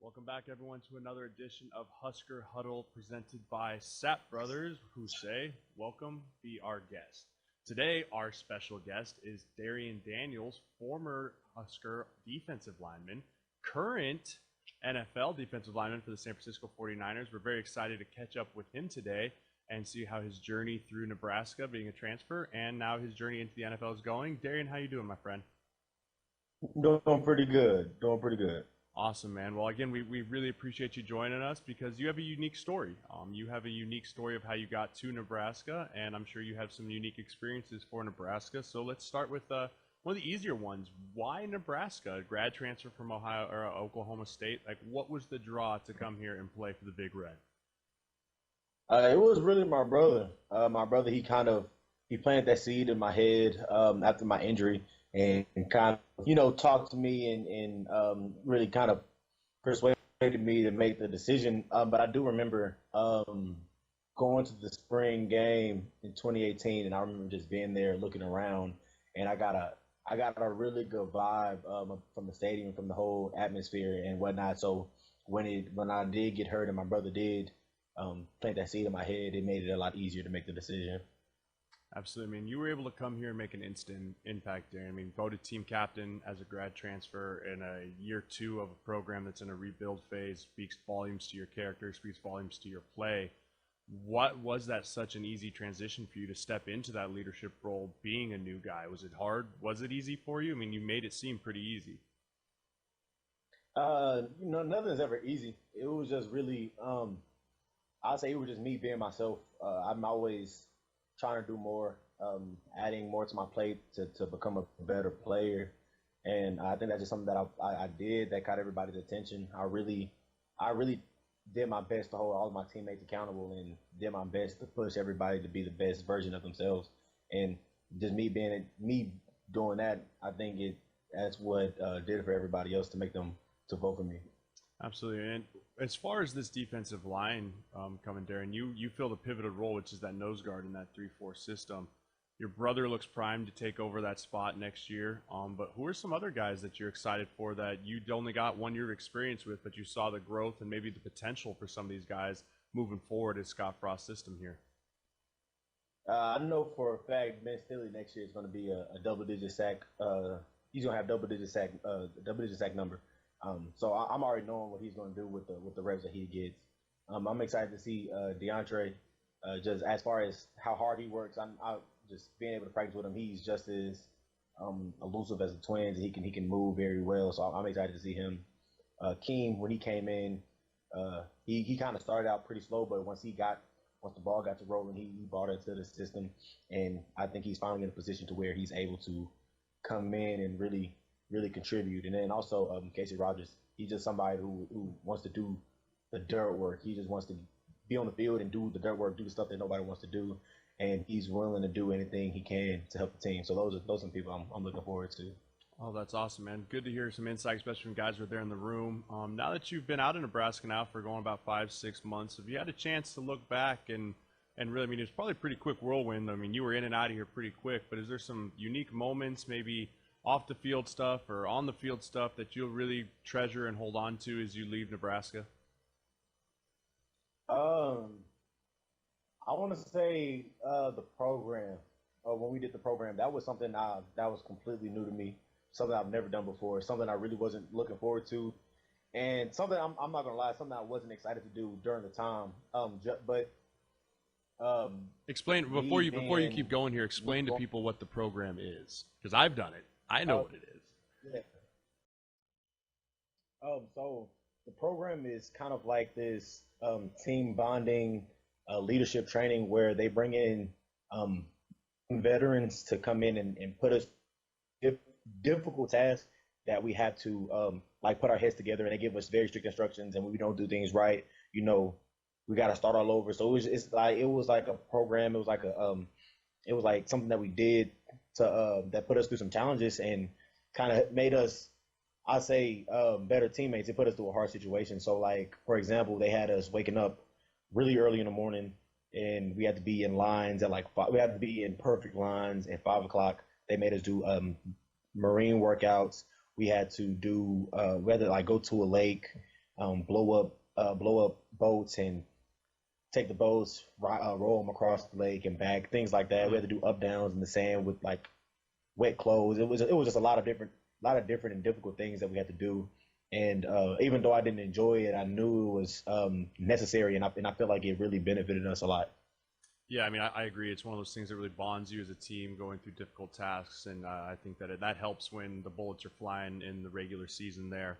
Welcome back, everyone, to another edition of Husker Huddle presented by Sap Brothers, who say, welcome, be our guest. Today, our special guest is Darian Daniels, former Husker defensive lineman, current NFL defensive lineman for the San Francisco 49ers. We're very excited to catch up with him today and see how his journey through Nebraska being a transfer and now his journey into the NFL is going. Darian, how you doing, my friend? Doing pretty good. Doing pretty good. Awesome, man. Well, again, we really appreciate you joining us because you have a unique story. You have a unique story of how you got to Nebraska, and I'm sure you have some unique experiences for Nebraska. So let's start with one of the easier ones. Why Nebraska? A grad transfer from Ohio or Oklahoma State. Like, what was the draw to come here and play for the Big Red? It was really my brother. My brother, he planted that seed in my head after my injury and kind of, talked to me and really kind of persuaded me to make the decision. But I do remember going to the spring game in 2018, and I remember just being there looking around, and I got a really good vibe from the stadium, from the whole atmosphere and whatnot. So when I did get hurt and my brother did plant that seed in my head, it made it a lot easier to make the decision. Absolutely. I mean, you were able to come here and make an instant impact, Darren. I mean, voted team captain as a grad transfer in a year two of a program that's in a rebuild phase, speaks volumes to your character, speaks volumes to your play. What was that such an easy transition for you to step into that leadership role being a new guy? Was it hard? Was it easy for you? I mean, you made it seem pretty easy. Nothing's ever easy. It was just really, I'll say it was just me being myself. I'm always trying to do more, adding more to my plate to become a better player. And I think that's just something that I did that caught everybody's attention. I really did my best to hold all of my teammates accountable and did my best to push everybody to be the best version of themselves. And just me doing that, I think that's what did it for everybody else to make them to vote for me. Absolutely. And as far as this defensive line coming, Darren, you fill the pivotal role, which is that nose guard in that 3-4 system. Your brother looks primed to take over that spot next year. But who are some other guys that you're excited for that you only got 1 year of experience with, but you saw the growth and maybe the potential for some of these guys moving forward in Scott Frost's system here? I know for a fact Ben Stilley next year is going to be a double-digit sack. He's going to have double-digit sack number. So I'm already knowing what he's going to do with the reps that he gets. I'm excited to see DeAndre. Just as far as how hard he works, I just being able to practice with him. He's just as elusive as the twins. He can move very well. So I'm excited to see him. Keem, when he came in, he kind of started out pretty slow, but once the ball got to rolling, he brought it to the system, and I think he's finally in a position to where he's able to come in and really contribute. And then also Casey Rogers, he's just somebody who wants to do the dirt work. He just wants to be on the field and do the dirt work, do the stuff that nobody wants to do, and he's willing to do anything he can to help the team. So those are some people I'm looking forward to. Oh, that's awesome, man. Good to hear some insight, especially from guys who are there in the room. Now that you've been out in Nebraska now for going about 5-6 months, have you had a chance to look back and really, I mean, it's probably a pretty quick whirlwind. I mean, you were in and out of here pretty quick, but is there some unique moments, maybe off the field stuff or on the field stuff that you'll really treasure and hold on to as you leave Nebraska? I want to say the program. When we did the program, that was something that was completely new to me, something I've never done before, something I really wasn't looking forward to, and something I'm not gonna lie, something I wasn't excited to do during the time. But Explain before you keep going here. Explain to people what the program is, because I've done it. I know what it is. Yeah. So the program is kind of like this team bonding, leadership training where they bring in veterans to come in and put us difficult tasks that we have to like put our heads together, and they give us very strict instructions. And when we don't do things right, we got to start all over. So it was like a program. It was like something that we did to that put us through some challenges and kind of made us, I say, better teammates. It put us through a hard situation. So, like, for example, they had us waking up really early in the morning, and we had to be in lines at like 5. We had to be in perfect lines at 5 o'clock. They made us do marine workouts. We had to like go to a lake. blow up boats and take the boats, roll them across the lake and back, things like that. We Mm. had to do up downs in the sand with like wet clothes. It was just a lot of different and difficult things that we had to do. And even though I didn't enjoy it, I knew it was necessary, and I feel like it really benefited us a lot. Yeah, I mean, I agree. It's one of those things that really bonds you as a team going through difficult tasks, and I think that that helps when the bullets are flying in the regular season there.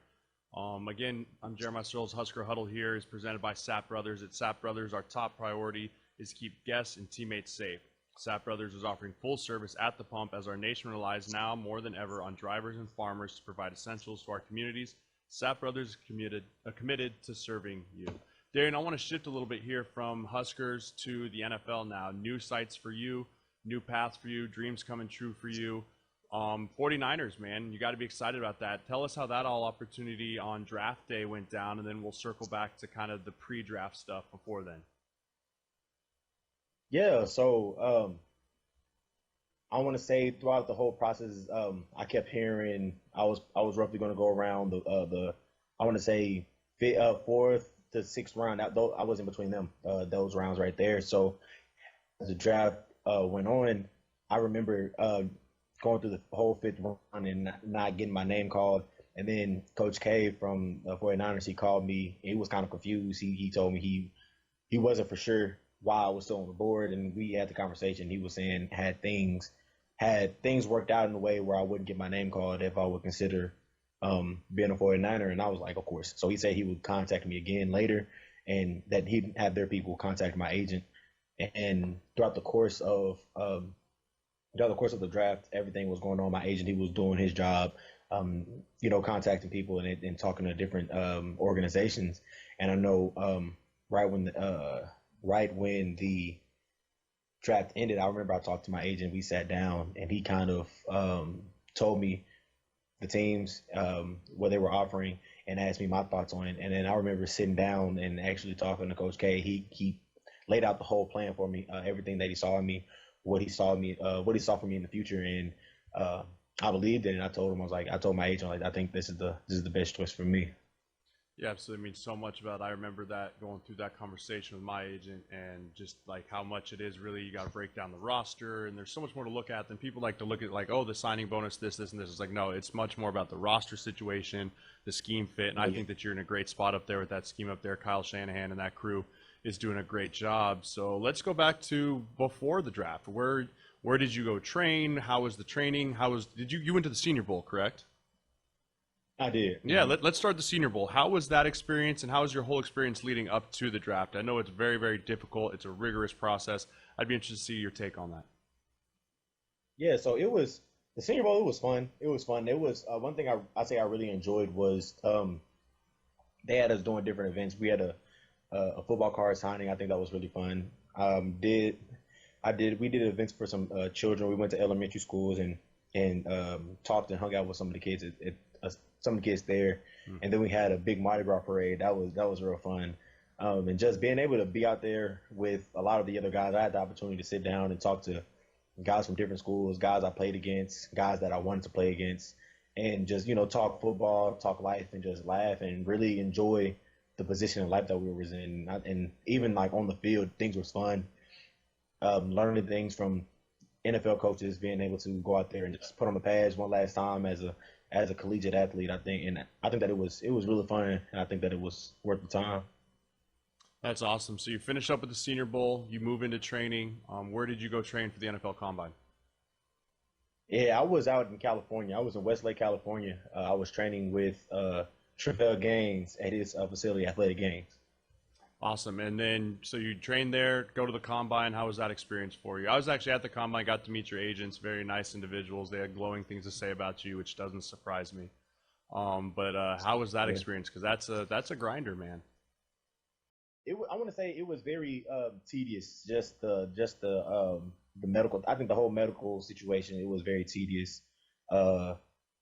Again, I'm Jeremiah Searles. Husker Huddle here is presented by Sap Brothers. At Sap Brothers, our top priority is to keep guests and teammates safe. Sap Brothers is offering full service at the pump as our nation relies now more than ever on drivers and farmers to provide essentials to our communities. Sap Brothers is committed to serving you. Darian, I want to shift a little bit here from Huskers to the NFL now. New sights for you, new paths for you, dreams coming true for you. 49ers, man, you got to be excited about that. Tell us how that all opportunity on draft day went down, and then we'll circle back to kind of the pre-draft stuff before then. Yeah, so I want to say throughout the whole process, I kept hearing I was roughly going to go around the I want to say fourth to sixth round. Though I was in between them those rounds right there. So as the draft went on, I remember going through the whole fifth round and not getting my name called. And then Coach K from the 49ers, he called me. He was kind of confused. He told me he wasn't for sure why I was still on the board, and we had the conversation. He was saying had things worked out in a way where I wouldn't get my name called if I would consider being a 49er, and I was like, of course. So he said he would contact me again later, and that he'd have their people contact my agent. And throughout the course of the draft, everything was going on. My agent, he was doing his job, contacting people and talking to different organizations. And I know right when the draft ended, I remember I talked to my agent. We sat down, and he kind of told me the teams what they were offering and asked me my thoughts on it. And then I remember sitting down and actually talking to Coach K. He laid out the whole plan for me, everything that he saw in me, what he saw for me in the future, and I believed it. And I told my agent, like, I think this is the best choice for me. Yeah, absolutely. It means so much about. I remember that going through that conversation with my agent, and just like how much it is really. You got to break down the roster, and there's so much more to look at than people like to look at. Like, oh, the signing bonus, this, and this. It's like, no, it's much more about the roster situation, the scheme fit, and I think that you're in a great spot up there with that scheme up there. Kyle Shanahan and that crew is doing a great job. So let's go back to before the draft. Where did you go train? How was the training? Did you went to the Senior Bowl, correct? I did. Yeah, Mm-hmm. let's start the Senior Bowl. How was that experience, and how was your whole experience leading up to the draft? I know it's very, very difficult. It's a rigorous process. I'd be interested to see your take on that. Yeah, so it was the Senior Bowl. It was fun. It was fun. It was one thing I say I really enjoyed was they had us doing different events. We had a football card signing. I think that was really fun. Did I did We did events for some children. We went to elementary schools and talked and hung out with some of the kids at some of the kids there, and then we had a big Mardi Gras parade. That was real fun, and just being able to be out there with a lot of the other guys. I had the opportunity to sit down and talk to guys from different schools, guys I played against, guys that I wanted to play against, and just talk football, talk life, and just laugh and really enjoy the position in life that we were in. And even like on the field, things was fun. Learning things from NFL coaches, being able to go out there and just put on the pads one last time as a collegiate athlete. I think that it was really fun, and I think that it was worth the time. That's awesome. So you finish up with the Senior Bowl. You move into training. Where did you go train for the NFL Combine? Yeah, I was out in California. I was in Westlake, California. I was training with Travell Gaines at his facility, Athletic Gaines. Awesome. And then, so you trained there, go to the combine. How was that experience for you? I was actually at the combine, got to meet your agents, very nice individuals. They had glowing things to say about you, which doesn't surprise me. But how was that Yeah. experience? Because that's a grinder, man. I want to say it was very tedious. The medical. I think the whole medical situation, it was very tedious. Uh,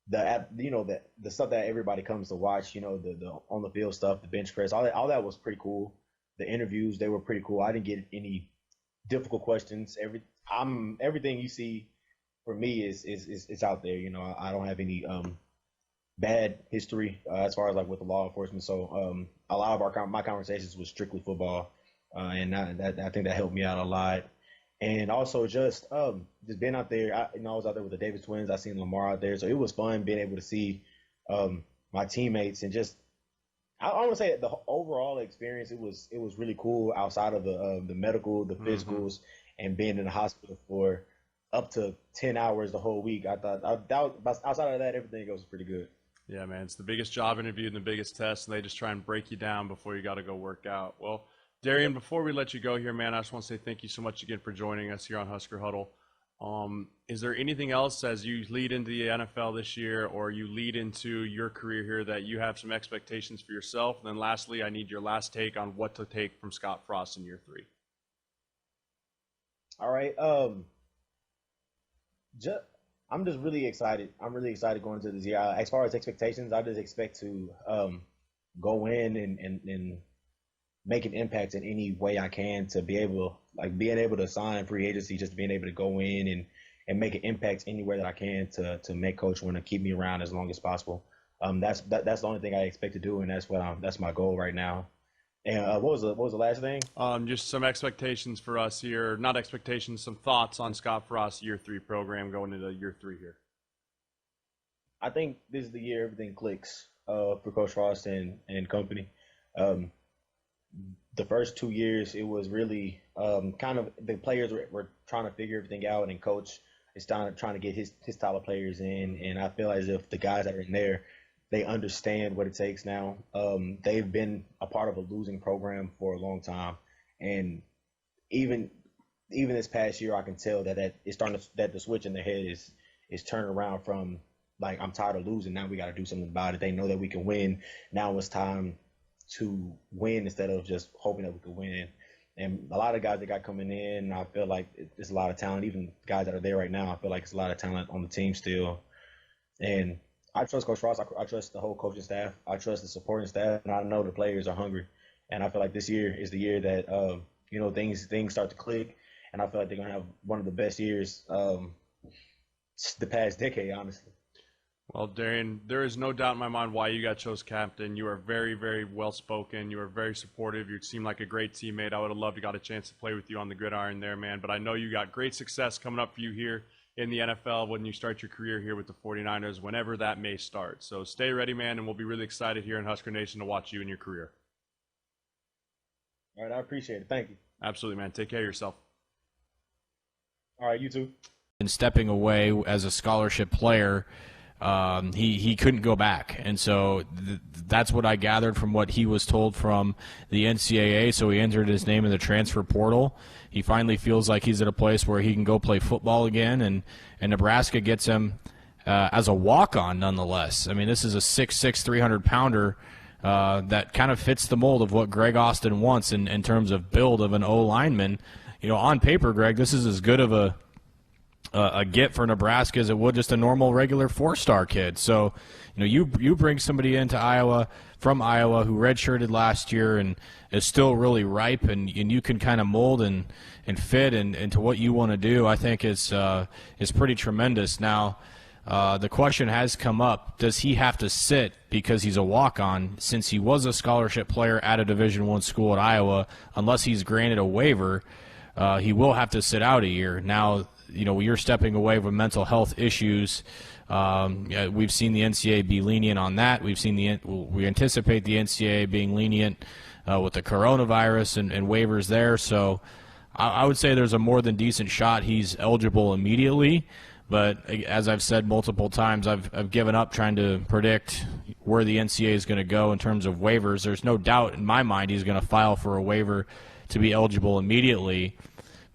the stuff that everybody comes to watch. The on the field stuff, the bench press, all that was pretty cool. The interviews, they were pretty cool. I didn't get any difficult questions. Everything you see for me is out there. I don't have any bad history as far as like with the law enforcement. So a lot of my conversations was strictly football, and I think that helped me out a lot. And also just being out there. I was out there with the Davis twins. I seen Lamar out there, so it was fun being able to see my teammates and just I want to say the overall experience. It was really cool outside of the medical, the Hmm. physicals, and being in the hospital for up to 10 hours the whole week. I thought outside of that, everything else was pretty good. Yeah, man, it's the biggest job interview and the biggest test, and they just try and break you down before you got to go work out. Well, Darian, before we let you go here, man, I just want to say thank you so much again for joining us here on Husker Huddle. Is there anything else as you lead into the NFL this year, or you lead into your career here, that you have some expectations for yourself? And then, lastly, I need your last take on what to take from Scott Frost in year three. All right. Just, I'm just really excited. I'm really excited going into this year. As far as expectations, I just expect to go in and make an impact in any way I can to be able, like being able to sign free agency, just being able to go in and make an impact anywhere that I can to make coach want to keep me around as long as possible. That's the only thing I expect to do, and that's my goal right now. And what was the last thing? Just some expectations for us here, not expectations, some thoughts on Scott Frost's year three program going into year three here. I think this is the year everything clicks for Coach Frost and company. Um, the first 2 years, it was really kind of the players were trying to figure everything out, and coach is trying to get his style of players in. And I feel as if the guys that are in there, they understand what it takes now. They've been a part of a losing program for a long time, and even even this past year, I can tell that it's starting that the switch in their head is turning around from like I'm tired of losing. Now we got to do something about it. They know that we can win. Now it's time to win instead of just hoping that we can win. And a lot of guys that got coming in, I feel like there's a lot of talent. Even guys that are there right now, I feel like it's a lot of talent on the team still. And I trust Coach Ross. I trust the whole coaching staff. I trust the supporting staff, and I know the players are hungry. And I feel like this year is the year that things start to click, and I feel like they're gonna have one of the best years the past decade, honestly. Well, Darian, there is no doubt in my mind why you got chose captain. You are very, very well spoken. You are very supportive. You seem like a great teammate. I would have loved to got a chance to play with you on the gridiron there, man. But I know you got great success coming up for you here in the NFL when you start your career here with the 49ers, whenever that may start. So stay ready, man, and we'll be really excited here in Husker Nation to watch you in your career. All right, I appreciate it. Thank you. Absolutely, man. Take care of yourself. All right, you too. And stepping away as a scholarship player, he couldn't go back, and so that's what I gathered from what he was told from the NCAA. So he entered his name in the transfer portal. He finally feels like he's at a place where he can go play football again, and Nebraska gets him as a walk-on nonetheless. I mean, this is a 6'6", 300-pounder that kind of fits the mold of what Greg Austin wants in terms of build of an O-lineman. You know, on paper, Greg, this is as good of a get for Nebraska as it would just a normal, regular four-star kid. So, you bring somebody into Iowa from Iowa who redshirted last year and is still really ripe, and you can kind of mold and fit into what you want to do. I think is pretty tremendous. Now, the question has come up: does he have to sit because he's a walk-on? Since he was a scholarship player at a Division I school at Iowa, unless he's granted a waiver, he will have to sit out a year. Now, you're stepping away with mental health issues. We've seen the NCAA be lenient on that. We anticipate the NCAA being lenient with the coronavirus and waivers there. So I would say there's a more than decent shot he's eligible immediately. But as I've said multiple times, I've given up trying to predict where the NCAA is going to go in terms of waivers. There's no doubt in my mind he's going to file for a waiver to be eligible immediately.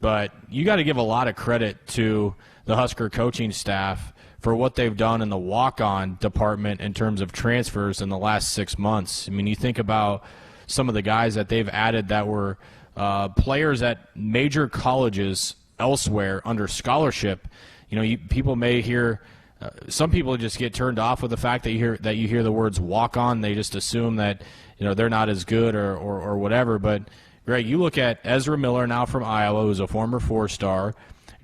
But you got to give a lot of credit to the Husker coaching staff for what they've done in the walk-on department in terms of transfers in the last 6 months. I mean, you think about some of the guys that they've added that were players at major colleges elsewhere under scholarship. People may hear some people just get turned off with the fact that you hear the words walk-on. They just assume that they're not as good or whatever. But Greg, you look at Ezra Miller now from Iowa, who's a former four-star,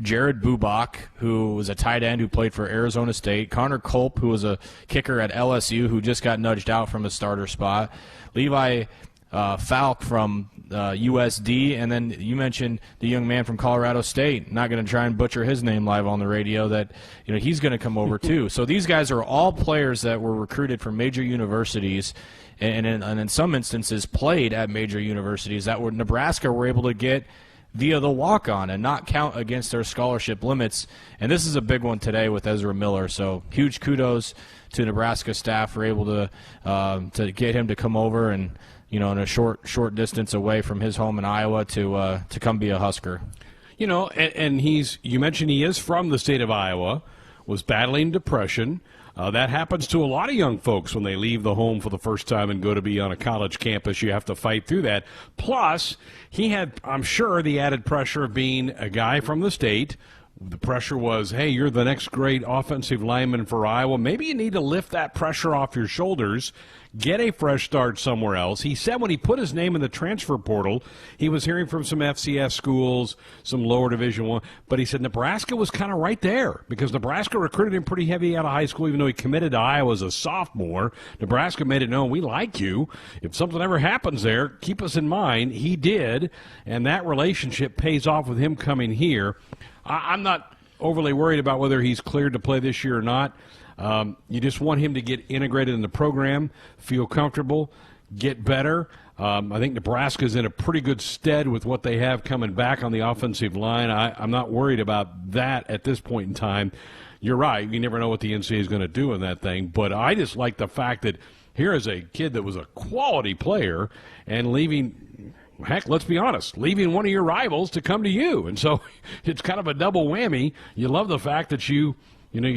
Jared Bubak, who was a tight end who played for Arizona State, Connor Culp, who was a kicker at LSU who just got nudged out from a starter spot, Levi Falk from USD, and then you mentioned the young man from Colorado State. Not going to try and butcher his name live on the radio. That he's going to come over too. So these guys are all players that were recruited from major universities, and in some instances played at major universities that Nebraska were able to get via the walk-on and not count against their scholarship limits. And this is a big one today with Ezra Miller. So huge kudos to Nebraska staff for able to get him to come over and in a short distance away from his home in Iowa to come be a Husker. And you mentioned he is from the state of Iowa, was battling depression. That happens to a lot of young folks when they leave the home for the first time and go to be on a college campus. You have to fight through that. Plus, he had, I'm sure, the added pressure of being a guy from the state. The pressure was, hey, you're the next great offensive lineman for Iowa. Maybe you need to lift that pressure off your shoulders, get a fresh start somewhere else. He said when he put his name in the transfer portal, he was hearing from some FCS schools, some lower Division I, but he said Nebraska was kind of right there because Nebraska recruited him pretty heavy out of high school, even though he committed to Iowa as a sophomore. Nebraska made it known, we like you. If something ever happens there, keep us in mind. He did, and that relationship pays off with him coming here. I'm not overly worried about whether he's cleared to play this year or not. You just want him to get integrated in the program, feel comfortable, get better. I think Nebraska's in a pretty good stead with what they have coming back on the offensive line. I'm not worried about that at this point in time. You're right. You never know what the NCAA is going to do in that thing. But I just like the fact that here is a kid that was a quality player and leaving – heck, let's be honest, leaving one of your rivals to come to you. And so it's kind of a double whammy. You love the fact that you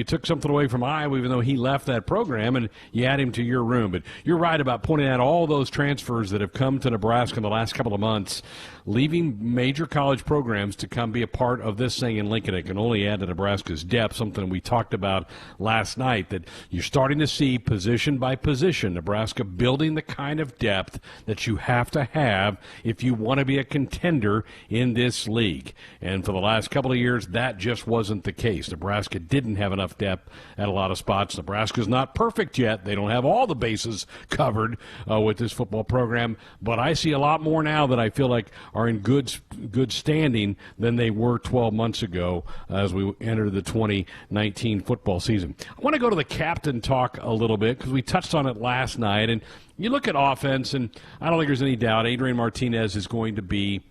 took something away from Iowa, even though he left that program, and you add him to your room. But you're right about pointing out all those transfers that have come to Nebraska in the last couple of months, leaving major college programs to come be a part of this thing in Lincoln. It can only add to Nebraska's depth, something we talked about last night, that you're starting to see position by position, Nebraska building the kind of depth that you have to have if you want to be a contender in this league. And for the last couple of years, that just wasn't the case. Nebraska didn't have enough depth at a lot of spots. Nebraska's not perfect yet. They don't have all the bases covered with this football program, but I see a lot more now that I feel like are in good standing than they were 12 months ago as we enter the 2019 football season. I want to go to the captain talk a little bit because we touched on it last night, and you look at offense, and I don't think there's any doubt Adrian Martinez is going to be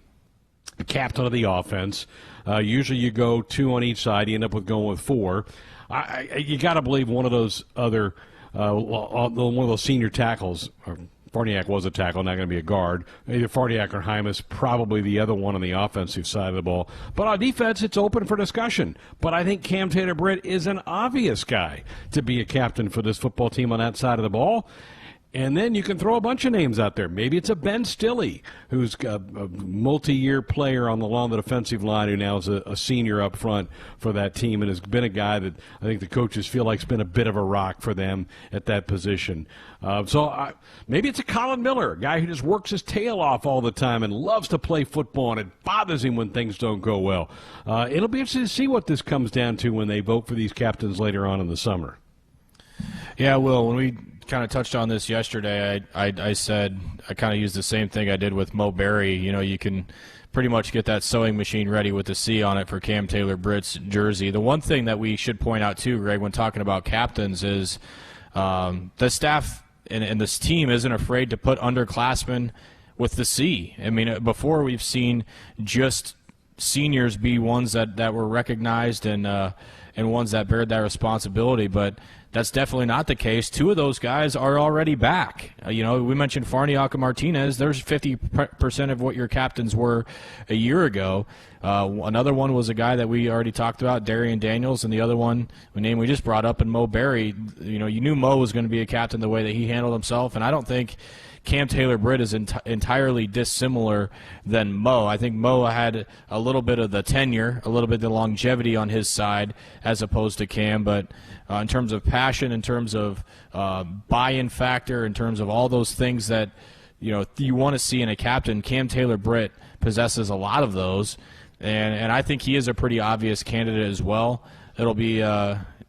the captain of the offense. Usually you go two on each side. You end up with going with four. You got to believe one of those other one of those senior tackles, or Farniak was a tackle, not going to be a guard. Either Farniak or Hymas, probably the other one on the offensive side of the ball. But on defense, it's open for discussion. But I think Cam Taylor-Britt is an obvious guy to be a captain for this football team on that side of the ball. And then you can throw a bunch of names out there. Maybe it's a Ben Stilley, who's a multi-year player along the defensive line, who now is a senior up front for that team and has been a guy that I think the coaches feel like has been a bit of a rock for them at that position. Maybe it's a Colin Miller, a guy who just works his tail off all the time and loves to play football, and it bothers him when things don't go well. It'll be interesting to see what this comes down to when they vote for these captains later on in the summer. Yeah, Will, when we kind of touched on this yesterday, I said I kind of used the same thing I did with Mo Berry. You can pretty much get that sewing machine ready with the C on it for Cam Taylor-Britt's jersey. The one thing that we should point out too, Greg, when talking about captains is the staff and this team isn't afraid to put underclassmen with the C. I mean, before we've seen just seniors be ones that were recognized and ones that bared that responsibility, but that's definitely not the case. Two of those guys are already back. We mentioned Farniak and Martinez. There's 50% of what your captains were a year ago. Another one was a guy that we already talked about, Darian Daniels, and the other one, the name we just brought up, and Mo Berry. You knew Mo was going to be a captain the way that he handled himself, and I don't think Cam Taylor-Britt is entirely dissimilar than Mo. I think Mo had a little bit of the tenure, a little bit of the longevity on his side as opposed to Cam, but in terms of passion, in terms of buy-in factor, in terms of all those things that you want to see in a captain, Cam Taylor-Britt possesses a lot of those. and I think he is a pretty obvious candidate as well. It'll be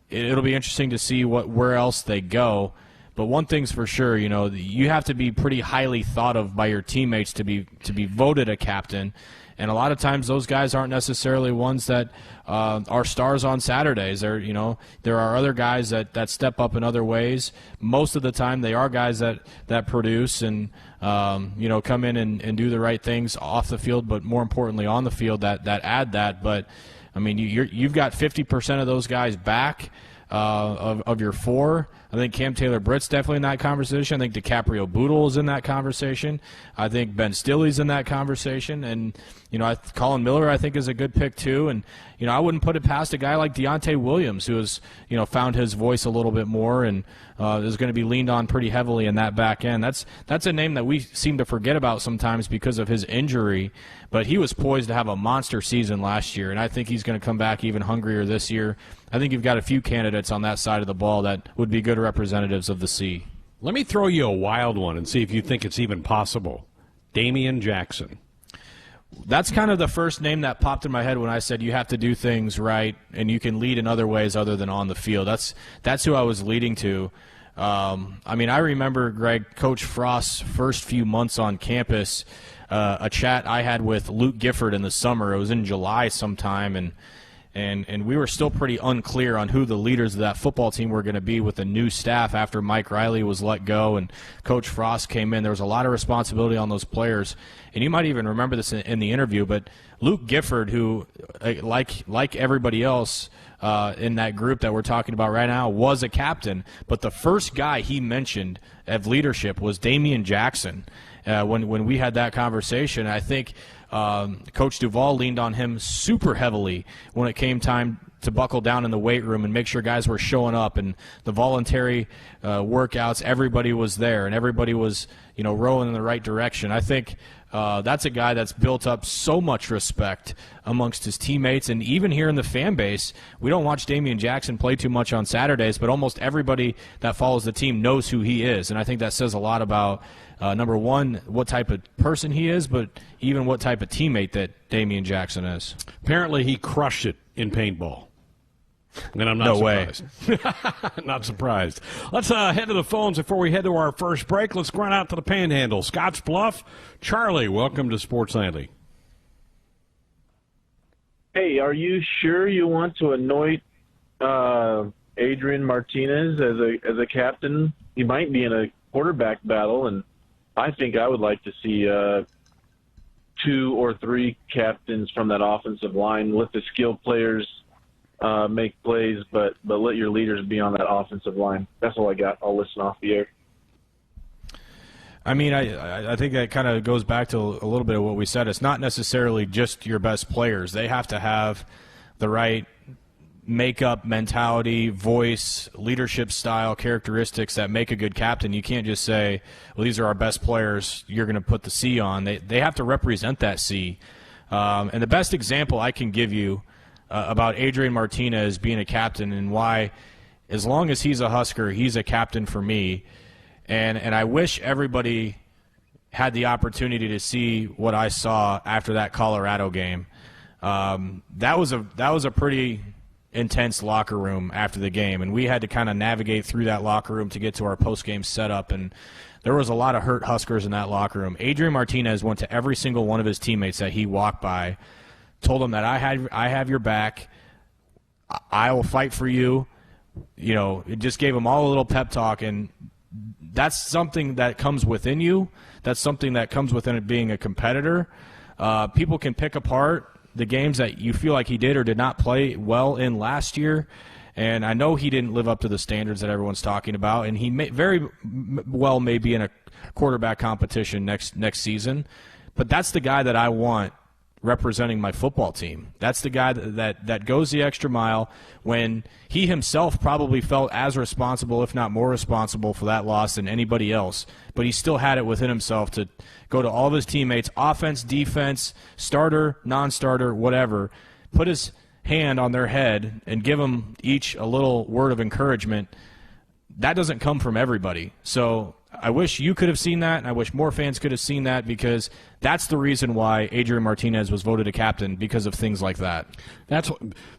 interesting to see where else they go. But one thing's for sure, you have to be pretty highly thought of by your teammates to be voted a captain. And a lot of times those guys aren't necessarily ones that are stars on Saturdays. There are other guys that step up in other ways. Most of the time they are guys that produce and come in and do the right things off the field, but more importantly on the field that add that. But I mean, you've got 50% of those guys back of your four. I think Cam Taylor-Britt's definitely in that conversation. I think DiCaprio Bootle is in that conversation. I think Ben Stilley's in that conversation. And, Colin Miller I think is a good pick too. And, I wouldn't put it past a guy like Deontay Williams who has, found his voice a little bit more and is going to be leaned on pretty heavily in that back end. That's a name that we seem to forget about sometimes because of his injury. But he was poised to have a monster season last year, and I think he's going to come back even hungrier this year. I think you've got a few candidates on that side of the ball that would be good representatives of the C. Let me throw you a wild one and see if you think it's even possible. Damian Jackson. That's kind of the first name that popped in my head when I said you have to do things right and you can lead in other ways other than on the field. That's who I was leading to. I remember, Greg, Coach Frost's first few months on campus, a chat I had with Luke Gifford in the summer. It was in July sometime, and we were still pretty unclear on who the leaders of that football team were going to be with the new staff after Mike Riley was let go and Coach Frost came in. There was a lot of responsibility on those players, and you might even remember this in the interview, but Luke Gifford, who, like everybody else in that group that we're talking about right now, was a captain, but the first guy he mentioned of leadership was Damian Jackson. When we had that conversation, I think Coach Duval leaned on him super heavily when it came time to buckle down in the weight room and make sure guys were showing up and the voluntary workouts. Everybody was there and everybody was rowing in the right direction. I think that's a guy that's built up so much respect amongst his teammates, and even here in the fan base, we don't watch Damian Jackson play too much on Saturdays, but almost everybody that follows the team knows who he is, and I think that says a lot about number one, what type of person he is, but even what type of teammate that Damian Jackson is. Apparently he crushed it in paintball. And I'm not surprised. Way. Not surprised. Let's head to the phones before we head to our first break. Let's run out to the Panhandle. Scotts Bluff. Charlie, welcome to Sports Nightly. Hey, are you sure you want to anoint Adrian Martinez as a captain? He might be in a quarterback battle, and I think I would like to see 2 or 3 captains from that offensive line. Let the skilled players make plays, but let your leaders be on that offensive line. That's all I got. I'll listen off the air. I mean, I think that kind of goes back to a little bit of what we said. It's not necessarily just your best players. They have to have the right makeup, mentality, voice, leadership style, characteristics that make a good captain. You can't just say, well, these are our best players, you're going to put the C on. They have to represent that C. And the best example I can give you about Adrian Martinez being a captain and why, as long as he's a Husker, he's a captain for me. And I wish everybody had the opportunity to see what I saw after that Colorado game. That was a pretty intense locker room after the game, and we had to kind of navigate through that locker room to get to our post-game setup, and there was a lot of hurt Huskers in that locker room. Adrian Martinez went to every single one of his teammates that he walked by, told them that I have your back, I will fight for you. It just gave them all a little pep talk, and that's something that comes within you. That's something that comes within it being a competitor. People can pick apart the games that you feel like he did or did not play well in last year, and I know he didn't live up to the standards that everyone's talking about, and he very well may be in a quarterback competition next season, but that's the guy that I want representing my football team. That's the guy that goes the extra mile when he himself probably felt as responsible, if not more responsible, for that loss than anybody else. But he still had it within himself to go to all of his teammates, offense, defense, starter, non-starter, whatever, put his hand on their head and give them each a little word of encouragement. That doesn't come from everybody. So I wish you could have seen that, and I wish more fans could have seen that, because that's the reason why Adrian Martinez was voted a captain, because of things like that.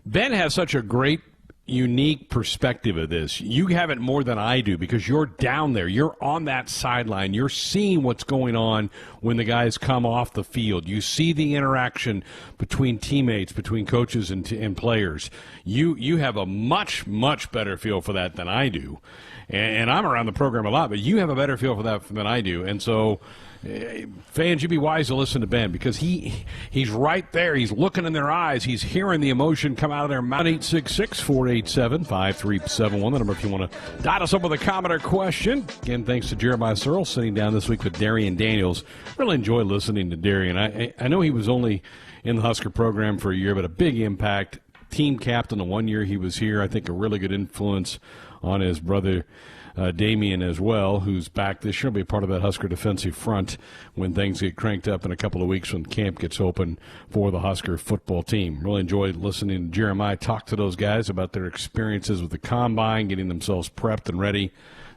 Ben has such a great, unique perspective of this. You have it more than I do, because you're down there. You're on that sideline. You're seeing what's going on when the guys come off the field. You see the interaction between teammates, between coaches and players. You have a much, much better feel for that than I do. And I'm around the program a lot, but you have a better feel for that than I do. And so, fans, you'd be wise to listen to Ben, because he's right there. He's looking in their eyes. He's hearing the emotion come out of their mouth. 866-487-5371. The number if you want to dot us up with a comment or question. Again, thanks to Jeremiah Searle sitting down this week with Darian Daniels. Really enjoyed listening to Darian. I know he was only in the Husker program for a year, but a big impact. Team captain the 1 year he was here. I think a really good influence on his brother Damian as well, who's back this year. Will be part of that Husker defensive front when things get cranked up in a couple of weeks when camp gets open for the Husker football team. Really enjoyed listening to Jeremiah talk to those guys about their experiences with the combine, getting themselves prepped and ready,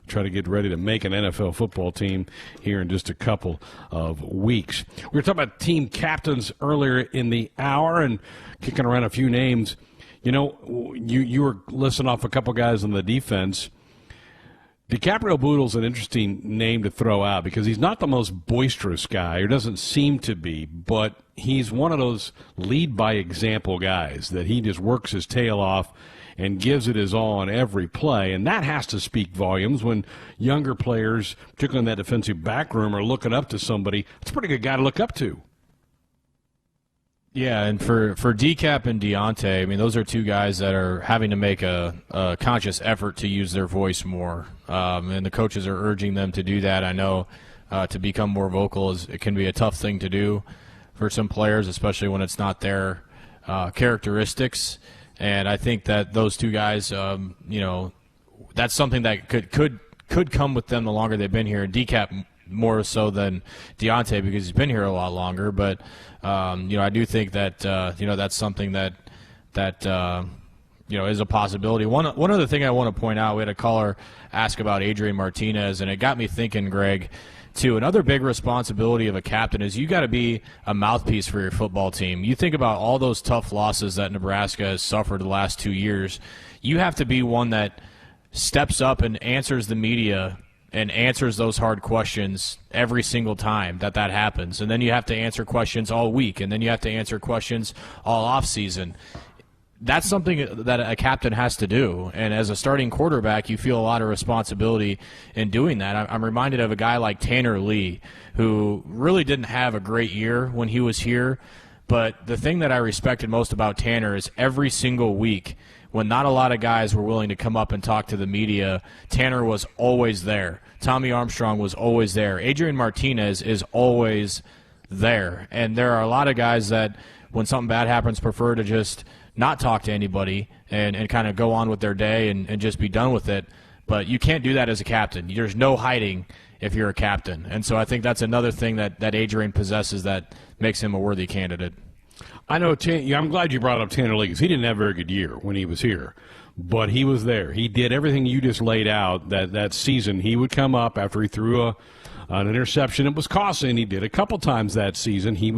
try to get ready to make an NFL football team here in just a couple of weeks. We were talking about team captains earlier in the hour and kicking around a few names. You know, you were listing off a couple guys on the defense. DiCaprio Boodle's an interesting name to throw out, because he's not the most boisterous guy, or doesn't seem to be, but he's one of those lead by example guys that he just works his tail off and gives it his all on every play, and that has to speak volumes when younger players, particularly in that defensive back room, are looking up to somebody. It's a pretty good guy to look up to. Yeah, and for Decap and Deontay, I mean, those are two guys that are having to make a conscious effort to use their voice more, and the coaches are urging them to do that. I know to become more vocal it can be a tough thing to do for some players, especially when it's not their characteristics. And I think that those two guys, you know, that's something that could come with them the longer they've been here. And Decap more so than Deontay, because he's been here a lot longer. But you know, I do think that you know, that's something that you know, is a possibility. One other thing I want to point out, we had a caller ask about Adrian Martinez, and it got me thinking, Greg, too. Another big responsibility of a captain is you got to be a mouthpiece for your football team. You think about all those tough losses that Nebraska has suffered the last 2 years. You have to be one that steps up and answers the media and answers those hard questions every single time that happens. And then you have to answer questions all week, and then you have to answer questions all off season. That's something that a captain has to do. And as a starting quarterback, you feel a lot of responsibility in doing that. I'm reminded of a guy like Tanner Lee, who really didn't have a great year when he was here. But the thing that I respected most about Tanner is every single week, when not a lot of guys were willing to come up and talk to the media, Tanner was always there. Tommy Armstrong was always there. Adrian Martinez is always there. And there are a lot of guys that, when something bad happens, prefer to just not talk to anybody and kind of go on with their day and just be done with it. But you can't do that as a captain. There's no hiding if you're a captain. And so I think that's another thing that Adrian possesses that makes him a worthy candidate. I know. I'm glad you brought up Tanner Lee, because he didn't have a very good year when he was here, but he was there. He did everything you just laid out that season. He would come up after he threw an interception. It was costly. He did a couple times that season. He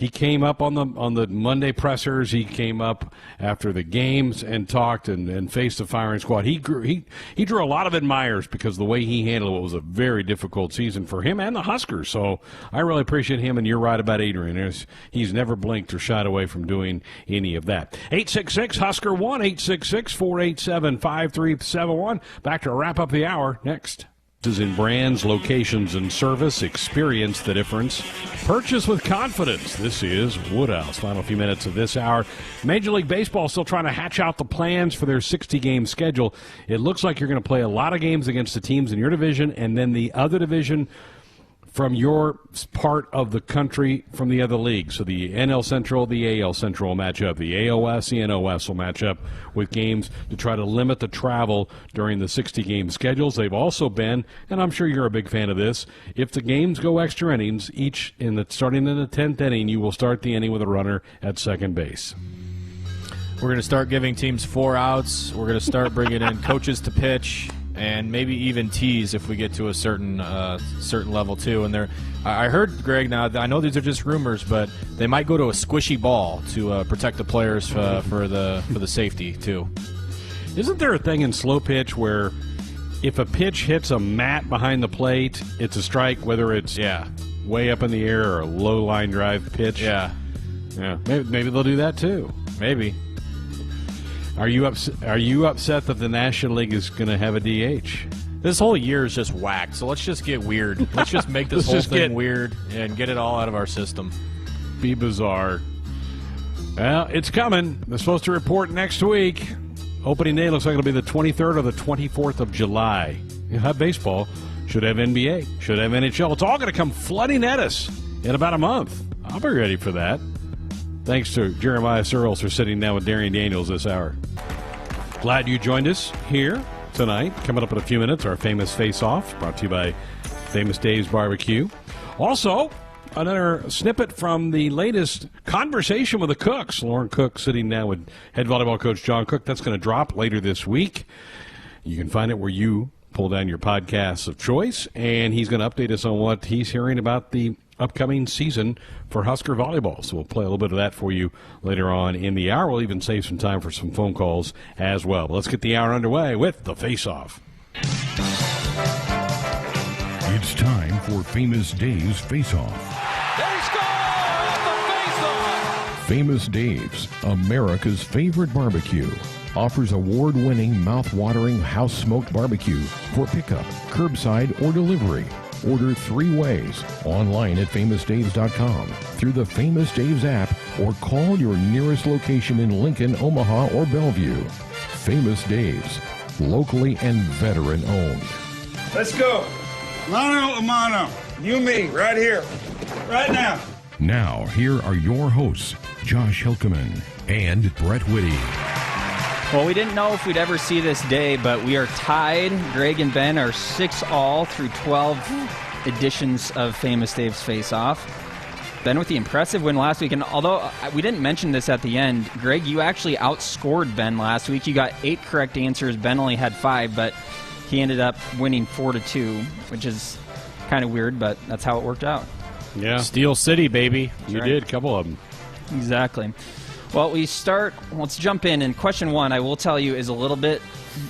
came up on the Monday pressers. He came up after the games and talked and faced the firing squad. He drew a lot of admirers because of the way he handled what was a very difficult season for him and the Huskers. So I really appreciate him, and you're right about Adrian. He's never blinked or shied away from doing any of that. 866-HUSKER-1, 866-487-5371. Back to wrap up the hour next. Is in brands, locations, and service. Experience the difference. Purchase with confidence. This is Woodhouse. Final few minutes of this hour. Major League Baseball still trying to hatch out the plans for their 60-game schedule. It looks like you're going to play a lot of games against the teams in your division, and then the other division from your part of the country from the other league. So the NL Central, the AL Central will match up. The AOS, the NOS will match up with games to try to limit the travel during the 60-game schedules. They've also been, and I'm sure you're a big fan of this, if the games go extra innings, starting in the 10th inning, you will start the inning with a runner at second base. We're going to start giving teams 4 outs. We're going to start bringing in coaches to pitch. and maybe even tees if we get to a certain level too. And I heard, Greg. Now I know these are just rumors, but they might go to a squishy ball to protect the players for the safety too. Isn't there a thing in slow pitch where if a pitch hits a mat behind the plate, it's a strike, whether it's way up in the air or a low line drive pitch? Yeah. Maybe they'll do that too. Maybe. Are you upset that the National League is going to have a DH? This whole year is just whacked, so let's just get weird. Let's just make this whole thing weird and get it all out of our system. Be bizarre. Well, it's coming. They're supposed to report next week. Opening day looks like it'll be the 23rd or the 24th of July. You'll have baseball. Should have NBA. Should have NHL. It's all going to come flooding at us in about a month. I'll be ready for that. Thanks to Jeremiah Searles for sitting down with Darian Daniels this hour. Glad you joined us here tonight. Coming up in a few minutes, our famous face-off, brought to you by Famous Dave's Barbecue. Also, another snippet from the latest conversation with the Cooks. Lauren Cook sitting down with head volleyball coach John Cook. That's going to drop later this week. You can find it where you pull down your podcasts of choice, and he's going to update us on what he's hearing about the upcoming season for Husker volleyball. So we'll play a little bit of that for you later on in the hour. We'll even save some time for some phone calls as well. But let's get the hour underway with the Face-Off. It's time for Famous Dave's Face-Off. They score on the face-off! Famous Dave's, America's favorite barbecue, offers award-winning, mouth-watering house-smoked barbecue for pickup, curbside, or delivery. Order 3 ways, online at famousdaves.com, through the Famous Dave's app, or call your nearest location in Lincoln, Omaha, or Bellevue. Famous Dave's, locally and veteran-owned. Let's go. Mano a mano. You, me, right here. Right now. Now, here are your hosts, Josh Hilkeman and Brett Whitty. Well, we didn't know if we'd ever see this day, but we are tied. Greg and Ben are 6-all through 12 editions of Famous Dave's Face-Off. Ben with the impressive win last week, and although we didn't mention this at the end, Greg, you actually outscored Ben last week. You got 8 correct answers. Ben only had 5, but he ended up winning 4-2, which is kind of weird, but that's how it worked out. Yeah. Steel City, baby. You did, a couple of them. Exactly. Well, let's jump in, and question 1, I will tell you, is a little bit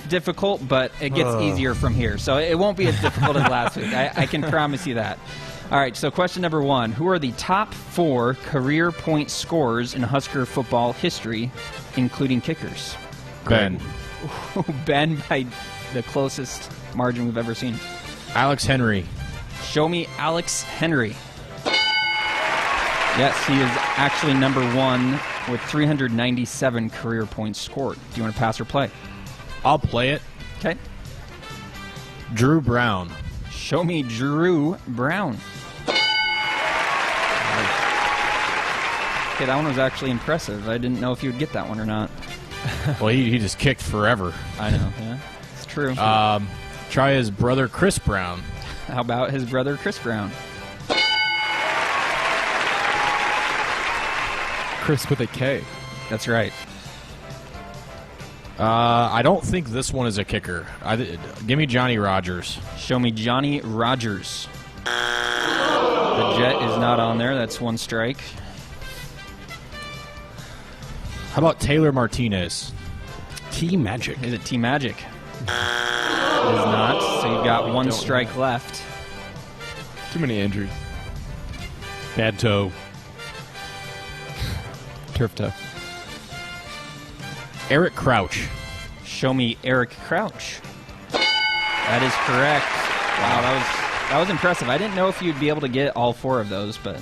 difficult, but it gets easier from here. So it won't be as difficult as last week. I can promise you that. All right, so question number 1. Who are the top 4 career point scorers in Husker football history, including kickers? Ben. Ben by the closest margin we've ever seen. Alex Henry. Show me Alex Henry. Yes, he is actually number 1 with 397 career points scored. Do you want to pass or play? I'll play it. Okay. Drew Brown. Show me Drew Brown. Okay, that one was actually impressive. I didn't know if you would get that one or not. Well, he just kicked forever. I know, yeah. It's true. Try his brother Chris Brown. How about his brother Chris Brown? Chris with a K. That's right. I don't think this one is a kicker. Give me Johnny Rogers. Show me Johnny Rogers. The Jet is not on there. That's 1 strike. How about Taylor Martinez? T-Magic. Is it T-Magic? It is not. So you've got 1 strike left. Too many injuries. Bad toe. Turf toe. Eric Crouch. Show me Eric Crouch. That is correct. Wow, that was impressive. I didn't know if you'd be able to get all 4 of those, but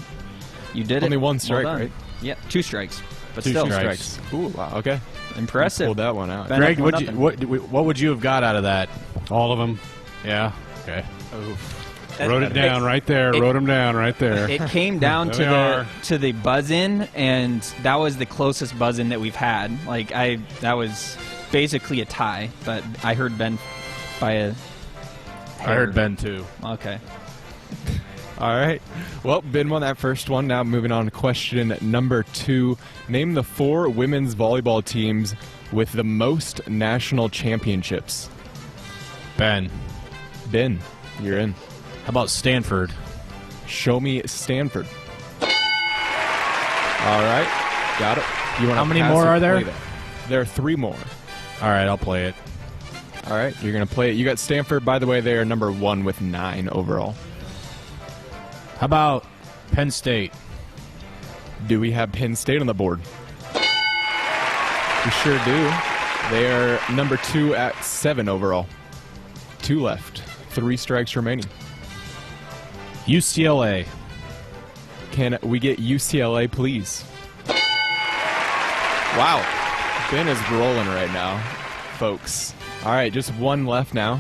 you did. Only it. 1 strike, well right? Yeah, 2 strikes. But 2 still, strikes. Ooh, wow, okay. Impressive. Pulled that one out. Ben, Greg, up what would you have got out of that? All of them. Yeah. Okay. Wrote it down right there. Wrote them down right there. It came down There to the buzz-in, and that was the closest buzz-in that we've had. That was basically a tie, but I heard Ben by a hair. I heard Ben too. Okay. All right. Well, Ben won that first one. Now moving on to question number 2. Name the 4 women's volleyball teams with the most national championships. Ben. Ben, you're in. How about Stanford? Show me Stanford. All right, got it. You How many more are there? There are 3 more. All right, I'll play it. All right, you're going to play it. You got Stanford, by the way. They are number 1 with 9 overall. How about Penn State? Do we have Penn State on the board? We sure do. They are number 2 at 7 overall. 2 left. 3 strikes remaining. UCLA. Can we get UCLA, please? Wow. Ben is rolling right now, folks. All right, just 1 left now.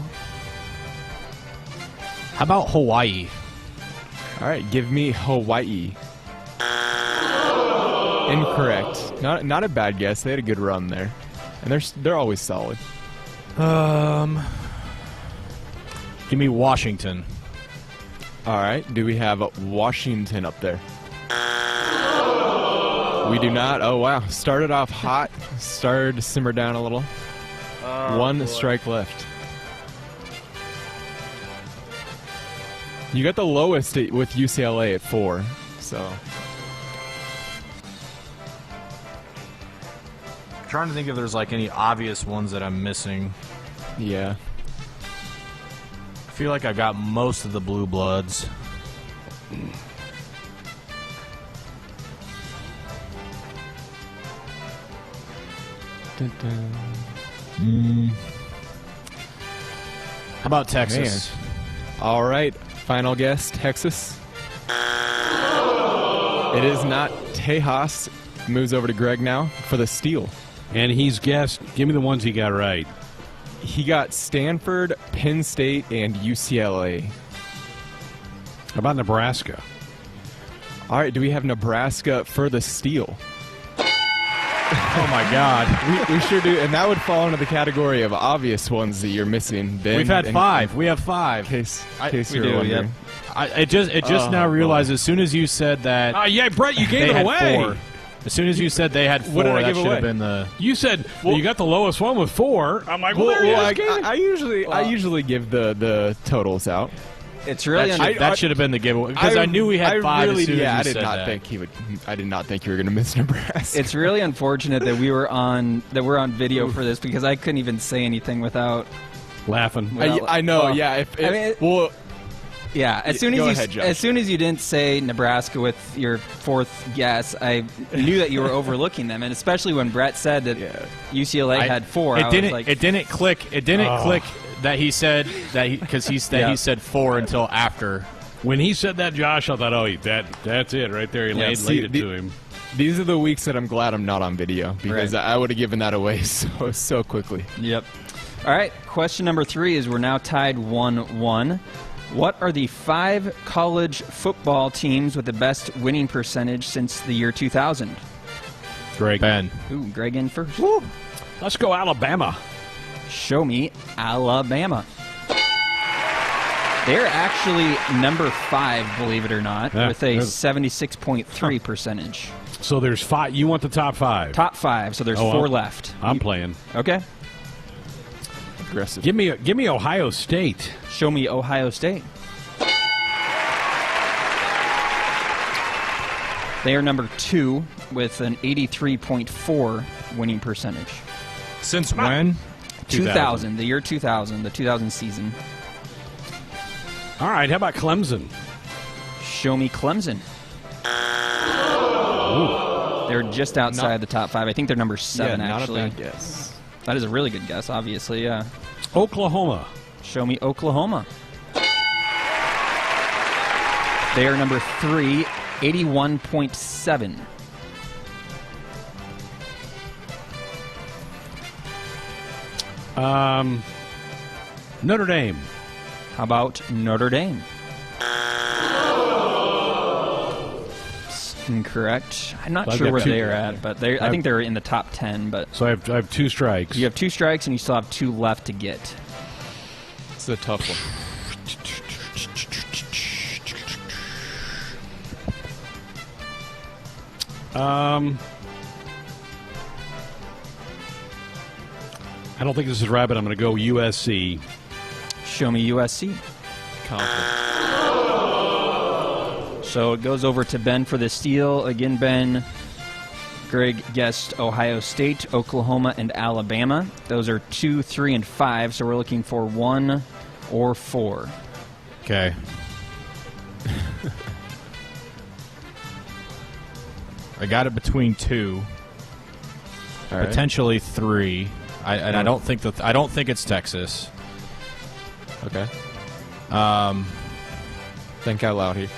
How about Hawaii? All right, give me Hawaii. Incorrect. Not a bad guess. They had a good run there, and they're always solid. Give me Washington. All right. Do we have Washington up there? We do not. Oh, wow. Started off hot. Started to simmer down a little. 1 strike left. You got the lowest with UCLA at 4. So. I'm trying to think if there's like any obvious ones that I'm missing. Yeah. I feel like I got most of the blue bloods. How about Texas? Man. All right, final guess, Texas. It is not. Tejas moves over to Greg now for the steal. And he's guessed. Give me the ones he got right. He got Stanford, Penn State, and UCLA. How about Nebraska? All right, do we have Nebraska for the steal? Oh, my God. We sure do, and that would fall into the category of obvious ones that you're missing. Ben, We've had 5. We have 5. In case we you're do, wondering. Yep. It just now realized as soon as you said that. Yeah, Brett, you gave it away. 4. As soon as you said they had 4, What did I that give should away? have been the. You said you got the lowest one with 4. I'm like, I usually give the totals out. It's really That should have been the giveaway because I knew we had 5. Really, as soon as you I did said not that. think he would. I did not think you were going to miss Nebraska. It's really unfortunate that we're on video for this because I couldn't even say anything without laughing. I know. Well, yeah. Yeah, as soon Josh. as you didn't say Nebraska with your 4th guess, I knew that you were overlooking them, and especially when Brett said that UCLA had 4. It didn't click. It didn't click that he said that he said 4 until after. When he said that, Josh, I thought, that's it right there. He laid it to him. These are the weeks that I'm glad I'm not on video because I would have given that away so quickly. Yep. All right, question number 3 is we're now tied 1-1. What are the 5 college football teams with the best winning percentage since the year 2000? Greg. Ben. Ooh, Greg in first. Woo. Let's go Alabama. Show me Alabama. They're actually number 5, believe it or not, with a 76.3 percentage. So there's 5. You want the top 5? Top 5, so there's 4 left. I'm playing. Okay. Aggressive. Give me Ohio State. Show me Ohio State. They are number 2 with an 83.4 winning percentage. Since when? 2000, the year 2000, the 2000 season. All right, how about Clemson? Show me Clemson. Ooh. They're just outside the top 5. I think they're number 7, actually. Not a bad guess. That is a really good guess, obviously, yeah. Oklahoma. Show me Oklahoma. They are number 3, 81.7. Notre Dame. How about Notre Dame? Incorrect. I'm not sure where they are at, but I think they're in the top 10. But so I have 2 strikes. You have 2 strikes, and you still have 2 left to get. It's a tough one. I don't think this is right, but I'm going to go USC. Show me USC. So it goes over to Ben for the steal. Again, Ben, Greg guessed Ohio State, Oklahoma, and Alabama. Those are 2, 3, and 5, so we're looking for 1 or 4. Okay. I got it between 2, potentially 3. I don't think it's Texas. Okay. Think out loud here.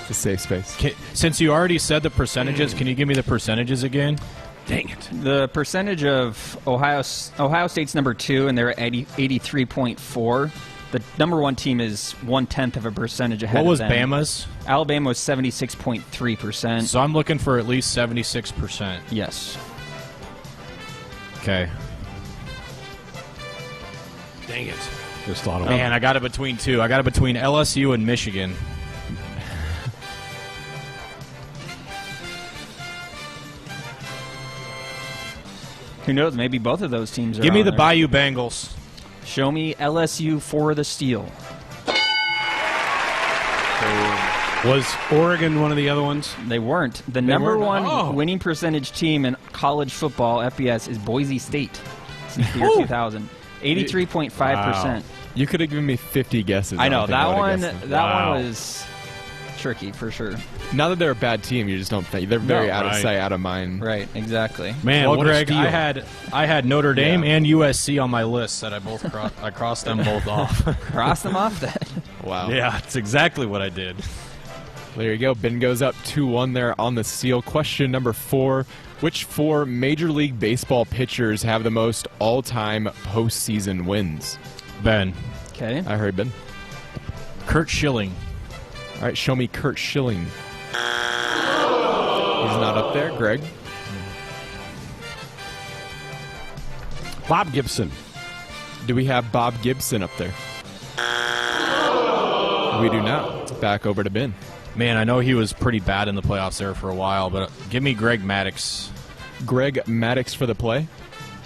It's a safe space. Since you already said the percentages, can you give me the percentages again? Dang it. The percentage of Ohio State's number 2, and they're at 83.4. The number 1 team is 1/10 of a percentage ahead What was of them. Bama's? Alabama was 76.3%. So I'm looking for at least 76%. Yes. Okay. Dang it. Just thought of Man, I got it between 2. I got it between LSU and Michigan. Who knows? Maybe both of those teams are Give me on the there. Bayou Bengals. Show me LSU for the steal. Was Oregon one of the other ones? They weren't. The number weren't? 1 Oh. winning percentage team in college football, FBS, is Boise State since the year 2000. 83.5%. You could have given me 50 guesses. I know don't think that I would've one. guessed them. That one was tricky for sure. Now that they're a bad team, you just don't think they're very out of right. sight, out of mind. Right. Exactly. Man, Well, what a Greg, steal. I had Notre Dame Yeah. and USC on my list that I crossed them both off. Cross them off then. Wow. Yeah, it's exactly what I did. There you go. Ben goes up 2-1 there on the steal. Question number 4. Which 4 Major League Baseball pitchers have the most all-time postseason wins? Ben. Okay. I heard Ben. Kurt Schilling. All right, show me Kurt Schilling. He's not up there. Greg? Bob Gibson. Do we have Bob Gibson up there? We do not. Back over to Ben. Man, I know he was pretty bad in the playoffs there for a while, but give me Greg Maddux. Greg Maddux for the play?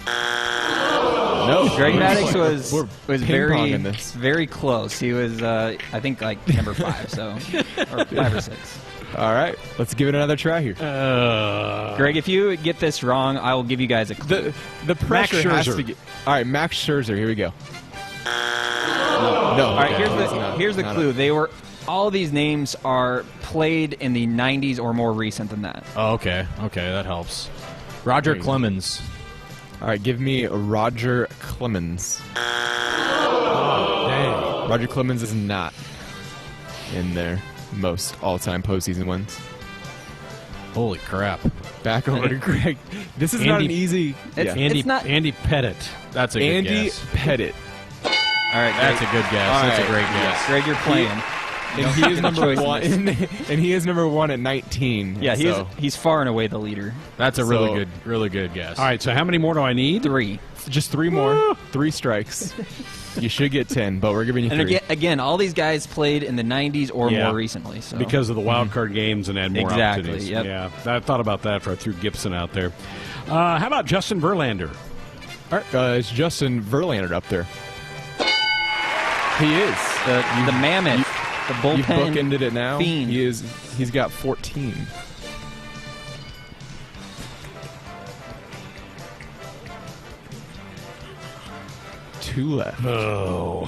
No. Greg Maddux We're was ping-ponging this. very close. He was, I think, like number 5, so or 5 or 6. All right, let's give it another try here. Greg, if you get this wrong, I will give you guys a clue. The pressure has Scherzer. to get. All right, Max Scherzer. Here we go. No. All right, okay, here's the not clue. up. All these names are played in the 90s or more recent than that. Oh, okay. Okay, that helps. Roger There you go. Clemens. All right, give me Roger Clemens. Dang. Roger Clemens is not in there. Most all-time postseason wins. Holy crap. Back over to Greg. This is not an easy. It's- Yeah. it's not- Andy Pettit. That's a good Andy guess. Pettit. All right, That's Greg, a good guess. All That's right. a great guess. Greg, you're playing. And he is number choice in 1. And he is number 1 at 19. Yeah, so he's far and away the leader. That's a So- really good guess. All right, so how many more do I need? 3. just 3 more. 3 strikes. You should get 10, but we're giving you 3. And again, all these guys played in the 90s or Yeah. more recently. So Because of the wild card games and had more Exactly, opportunities. yep. Yeah, I thought about that after I threw Gibson out there. How about Justin Verlander? All right, it's Justin Verlander up there. He is. the mammoth, the You bullpen bookended it now. fiend. He's got 14. Two left. Oh.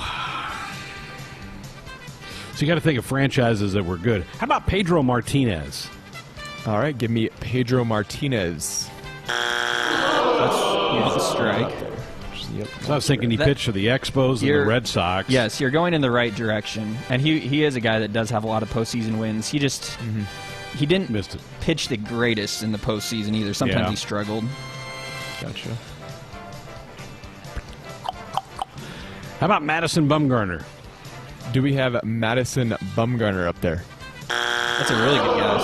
So you got to think of franchises that were good. How about Pedro Martinez? All right, give me Pedro Martinez. That's a strike. Yep. So I was thinking he That- pitched for the Expos and the You're- Red Sox. Yes, you're going in the right direction. And he is a guy that does have a lot of postseason wins. He just he didn't Missed it. pitch the greatest in the postseason either. Sometimes Yeah. he struggled. Gotcha. How about Madison Bumgarner? Do we have Madison Bumgarner up there? That's a really good guess.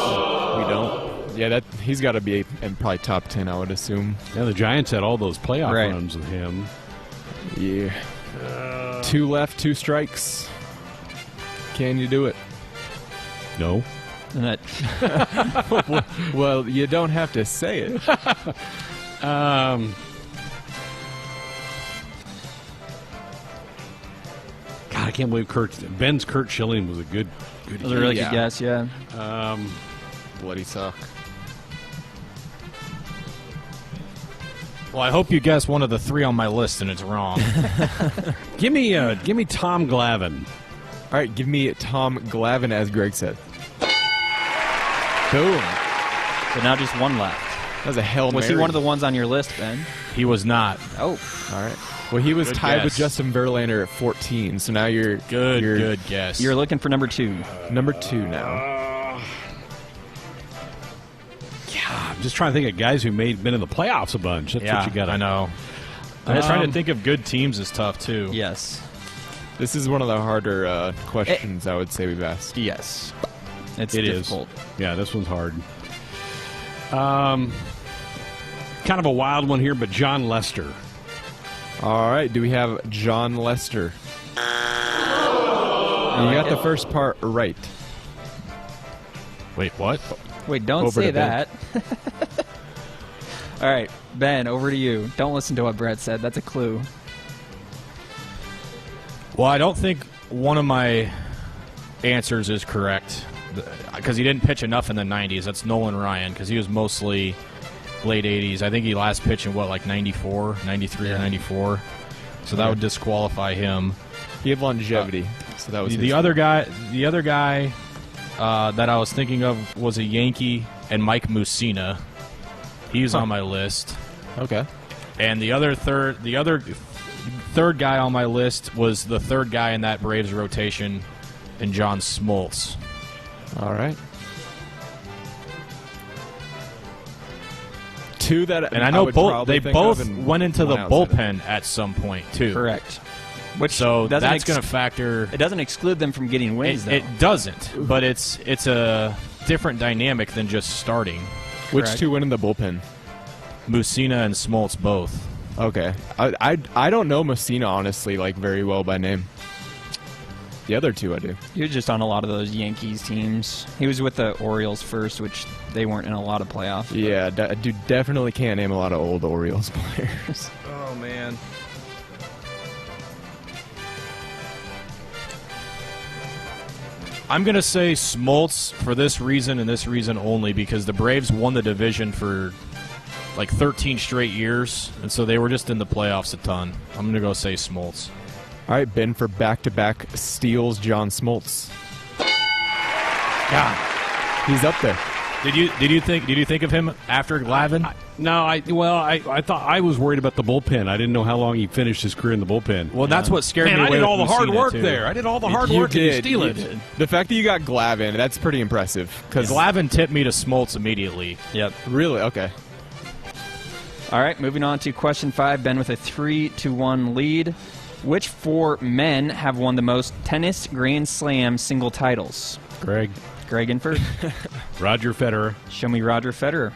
We don't. Yeah, he's got to be in probably top 10, I would assume. Yeah, the Giants had all those playoff Right. runs with him. Yeah. 2 left, 2 strikes. Can you do it? No. And that Well, you don't have to say it. God, I can't believe Ben's Kurt Schilling was a good. That was a really good guess, yeah. Bloody suck. Well, I hope you guessed one of the three on my list and it's wrong. Give me Tom Glavine. All right, give me Tom Glavine, as Greg said. Boom. So now just one left. That was a Hail Mary. Was he one of the ones on your list, Ben? He was not. Oh. All right. Well, he was Good tied guess. with Justin Verlander at 14, so now you're... Good guess. You're looking for number 2. Number 2 now. I'm just trying to think of guys who been in the playoffs a bunch. That's what you got. I know. Trying to think of good teams is tough, too. Yes. This is one of the harder questions I would say we've asked. Yes. It is. difficult. Yeah, this one's hard. Kind of a wild one here, but John Lester. All right, do we have John Lester? You got the first part right. Wait, what? Wait, don't Over say to Ben. that. All right, Ben, over to you. Don't listen to what Brett said. That's a clue. Well, I don't think one of my answers is correct because he didn't pitch enough in the 90s. That's Nolan Ryan because he was mostly late 80s. I think he last pitched in, 94, 93 or 94. So that would disqualify him. He had longevity, so that was the other guy. The other guy that I was thinking of was a Yankee, and Mike Mussina. He's on my list. Okay. And the other third guy on my list was the third guy in that Braves rotation, and John Smoltz. All right. Two that, and I know they both went into the outside bullpen at some point too. Correct. So that's going to factor. It doesn't exclude them from getting wins, though. It doesn't, but it's a different dynamic than just starting. Which two went in the bullpen? Mussina and Smoltz both. Okay. I don't know Mussina, honestly, very well by name. The other two I do. He was just on a lot of those Yankees teams. He was with the Orioles first, which they weren't in a lot of playoffs. Yeah, dude, definitely can't name a lot of old Orioles players. Oh, man. I'm going to say Smoltz for this reason and this reason only, because the Braves won the division for 13 straight years, and so they were just in the playoffs a ton. I'm going to go say Smoltz. All right, Ben, for back-to-back steals, John Smoltz. God, he's up there. Did you think of him after Glavine? I thought I was worried about the bullpen. I didn't know how long he finished his career in the bullpen. Well, that's what scared me. I away did all the with hard Mussina, work too. there. I did all the hard work and you steal it. The fact that you got Glavine, that's pretty impressive. Because Glavine tipped me to Smoltz immediately. Yep. Really? Okay. All right, moving on to question 5. Ben with a 3-1 lead. Which 4 men have won the most tennis Grand Slam single titles? Greg Inford. Roger Federer. Show me Roger Federer.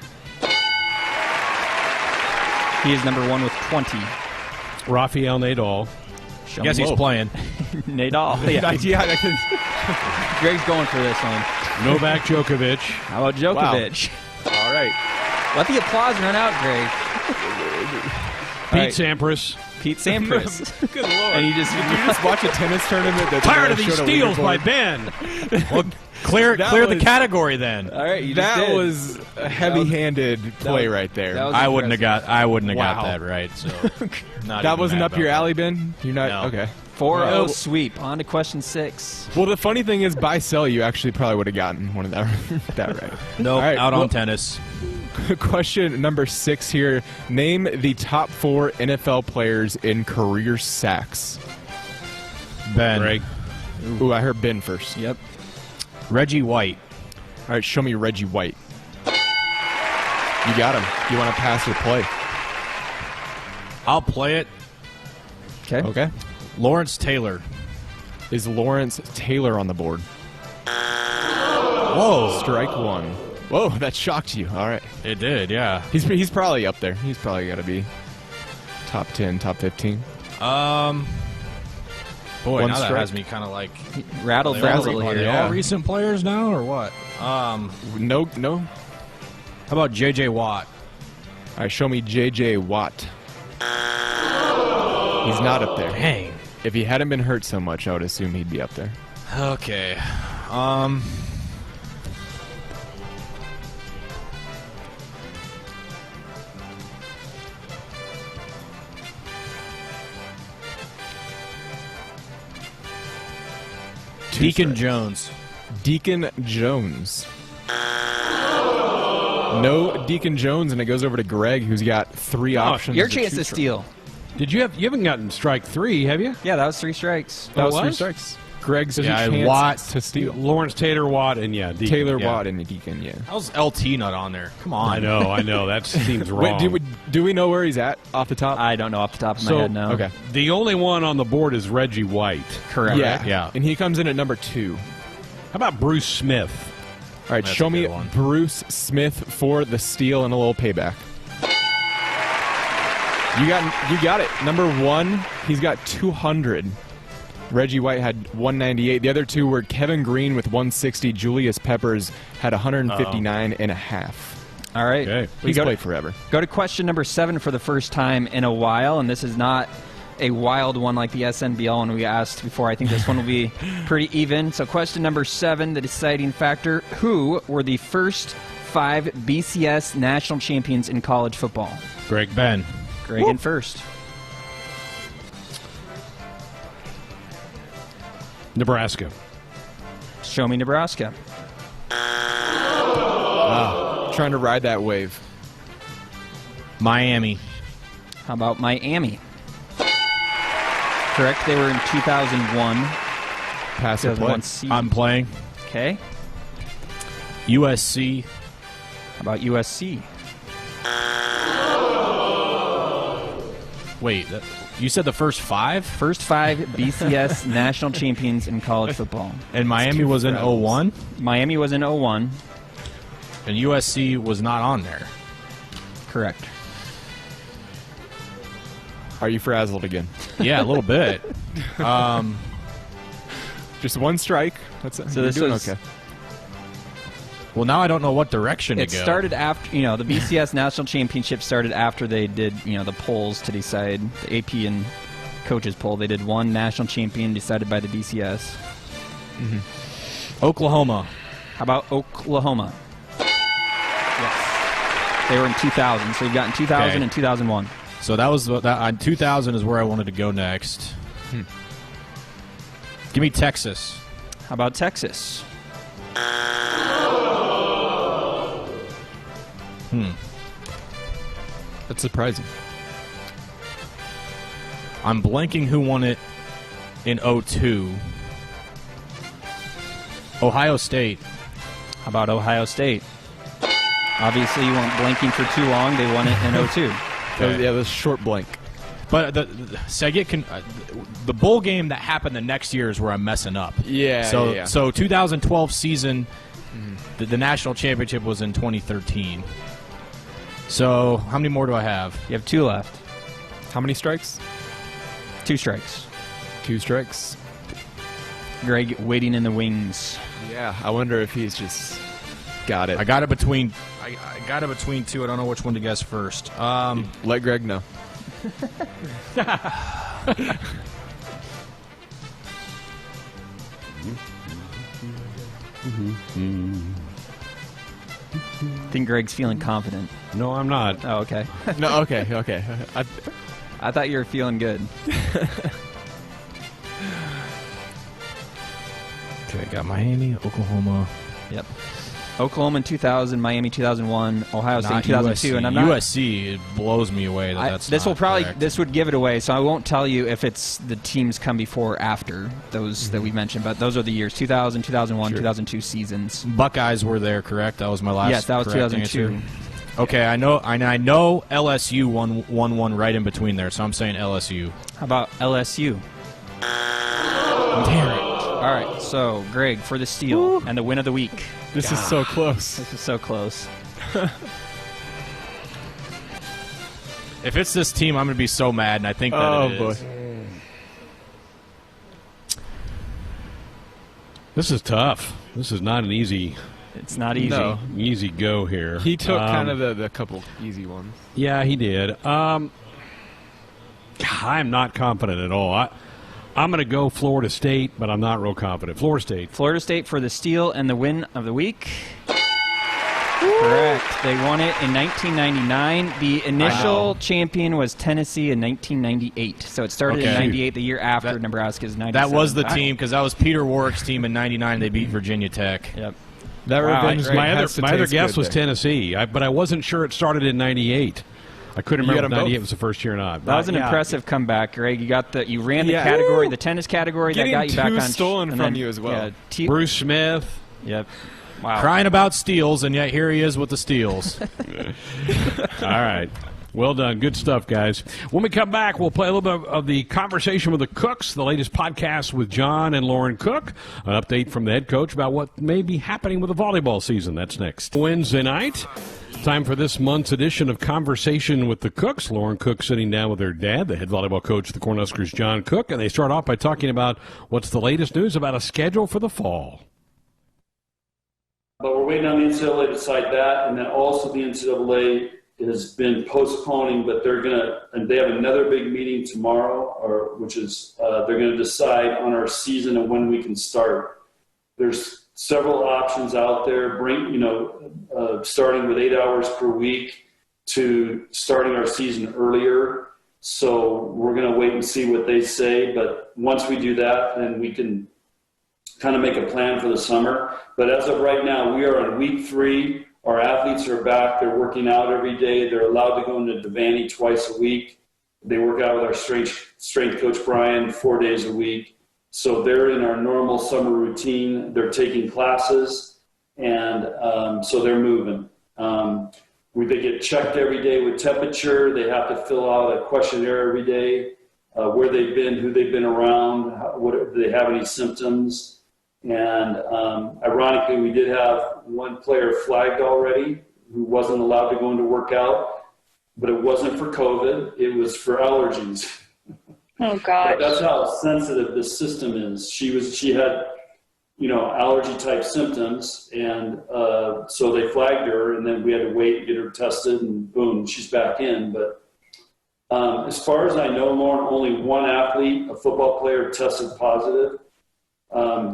He is number 1 with 20. Rafael Nadal. Show Guess me. he's playing. Nadal. Yeah. Greg's going for this one. Novak Djokovic. How about Djokovic? Wow. All right. Let the applause run out, Greg. Pete Sampras. Pete Sampras. Good Lord. And Did you just watch a tennis tournament? Tired of these steals by Ben. Well, clear the category then. All right, that was a heavy-handed play right there. I wouldn't have got that right. So that wasn't up your alley, Ben. You're not okay. 4-0 sweep. On to question 6. Well, the funny thing is, by sell, you actually probably would have gotten one of that right. Nope, right, out on tennis. Question number 6 here. Name the top 4 NFL players in career sacks. Ben. Greg. Ooh, I heard Ben first. Yep. Reggie White. All right, show me Reggie White. You got him. You want to pass or play? I'll play it. Okay. Lawrence Taylor. Is Lawrence Taylor on the board? Whoa. Strike 1. Whoa, that shocked you. All right. It did, yeah. He's probably up there. He's probably got to be top 10, top 15. Boy, One now strike. that has me kind of rattled frazzled Are here. they all recent players now, or what? No. How about J.J. Watt? All right, show me J.J. Watt. He's not up there. Dang. If he hadn't been hurt so much, I would assume he'd be up there. Okay. Deacon Jones. Deacon Jones. No Deacon Jones, and it goes over to Greg, who's got 3 options. Your to chance choose to from. steal. You haven't gotten strike 3, have you? Yeah, that was 3 strikes. That was 3 was? strikes. Greg's Yeah, chance Watt to steal. Lawrence Taylor, Watt, and Deacon. Taylor yeah. Watt and Deacon, yeah. How's LT not on there? Come on. I know. That seems wrong. Wait, do we know where he's at off the top? I don't know off the top of my So- head, no. Okay. The only one on the board is Reggie White. Correct. Yeah. And he comes in at number 2. How about Bruce Smith? All right, That's show a me good one. Bruce Smith for the steal and a little payback. You got it. Number 1, he's got 200. Reggie White had 198. The other 2 were Kevin Green with 160. Julius Peppers had 159 and a half. All right. Okay. We He's go played to, forever. go to question number 7 for the first time in a while, and this is not a wild one like the SNBL one we asked before. I think this one will be pretty even. So question number 7, the deciding factor. Who were the first 5 BCS national champions in college football? Greg Ben. Greg in first. Nebraska. Show me Nebraska. Trying to ride that wave. Miami. How about Miami? Correct. They were in 2001. Pass or play. 2001 season. I'm playing. Okay. USC. How about USC? Wait, you said the first 5? First 5 BCS national champions in college football. And Miami was in 01? Miami was in 01. And USC was not on there. Correct. Are you frazzled again? Yeah, a little bit. Just 1 strike. That's So you're this doing was- okay. Well, now I don't know what direction It to go. started after, the BCS national championship started after they did, the polls to decide, the AP and coaches poll. They did 1 national champion decided by the BCS. Oklahoma. How about Oklahoma? Yes. They were in 2000, so you've got in 2000 Okay. and 2001. So that was that. 2000 is where I wanted to go next. Give me Texas. How about Texas? That's surprising. I'm blanking who won it in 02. Ohio State. How about Ohio State? Obviously, you weren't blanking for too long. They won it in 02. Okay. Yeah, this short blank. But see, I get the bowl game that happened the next year is where I'm messing up. Yeah. So 2012 season, the national championship was in 2013. So how many more do I have? You have 2 left. How many strikes? 2 strikes. 2 strikes. Greg waiting in the wings. Yeah, I wonder if he's just got it. I got it between. I got it between 2. I don't know which one to guess first. Let Greg know. I think Greg's feeling confident. No, I'm not. Oh, okay. No, okay. I thought you were feeling good. Okay, got Miami, Oklahoma. Yep. Oklahoma in 2000, Miami 2001, Ohio State Not 2002, USC. and I'm not. USC. It blows me away that that's. This not will probably correct. this would give it away, so I won't tell you if it's the teams come before or after those that we mentioned, but those are the years 2000, 2001, 2002 seasons. Buckeyes were there, correct? That was my last. Yes, that was correct 2002. answer. Okay, I know LSU won one right in between there, so I'm saying LSU. How about LSU? Damn it. All right, so Greg for the steal and the win of the week. This is so close. This is so close. If it's this team, I'm going to be so mad, and I think that Oh, it boy. is. This is tough. This is not an easy It's not easy. No. Easy go here. He took kind of the couple easy ones. Yeah, he did. I'm not confident at all. I'm going to go Florida State, but I'm not real confident. Florida State. Florida State for the steal and the win of the week. Correct. They won it in 1999. The initial champion was Tennessee in 1998. So it started in 98, the year after Nebraska's 97. That was the team, because that was Peter Warwick's team in 99. They beat Virginia Tech. Yep. That revenge My has to other taste guess good was there. Tennessee, but I wasn't sure it started in 98. I couldn't You remember got if 'em 98 both? was the first year or not. That was an Yeah. impressive comeback, Greg. You ran the Yeah. category, the tennis category. Getting that got you back two on. stolen and from then, you as well. Yeah, Bruce Smith. Yep. Wow. Crying about steals, and yet here he is with the steals. All right. Well done. Good stuff, guys. When we come back, we'll play a little bit of the conversation with the Cooks, the latest podcast with John and Lauren Cook, an update from the head coach about what may be happening with the volleyball season. That's next. Wednesday night. Time for this month's edition of Conversation with the Cooks. Lauren Cook sitting down with her dad, the head volleyball coach of the Cornhuskers, John Cook, and they start off by talking about what's the latest news about a schedule for the fall. But we're waiting on the NCAA to decide that, and then also the NCAA has been postponing, but they have another big meeting tomorrow, which is they're going to decide on our season and when we can start. There's several options out there, starting with 8 hours per week to starting our season earlier. So we're going to wait and see what they say. But once we do that, then we can kind of make a plan for the summer. But as of right now, we are on week 3. Our athletes are back. They're working out every day. They're allowed to go into Devaney twice a week. They work out with our strength coach, Brian, 4 days a week. So they're in our normal summer routine. They're taking classes, and so they're moving. They get checked every day with temperature. They have to fill out a questionnaire every day, where they've been, who they've been around, do they have any symptoms. And ironically, we did have one player flagged already who wasn't allowed to go into workout, but it wasn't for COVID. It was for allergies. Oh, God. That's how sensitive this system is. She had, allergy type symptoms, and so they flagged her, and then we had to wait and get her tested, and boom, she's back in. But as far as I know, Lauren, only one athlete, a football player, tested positive.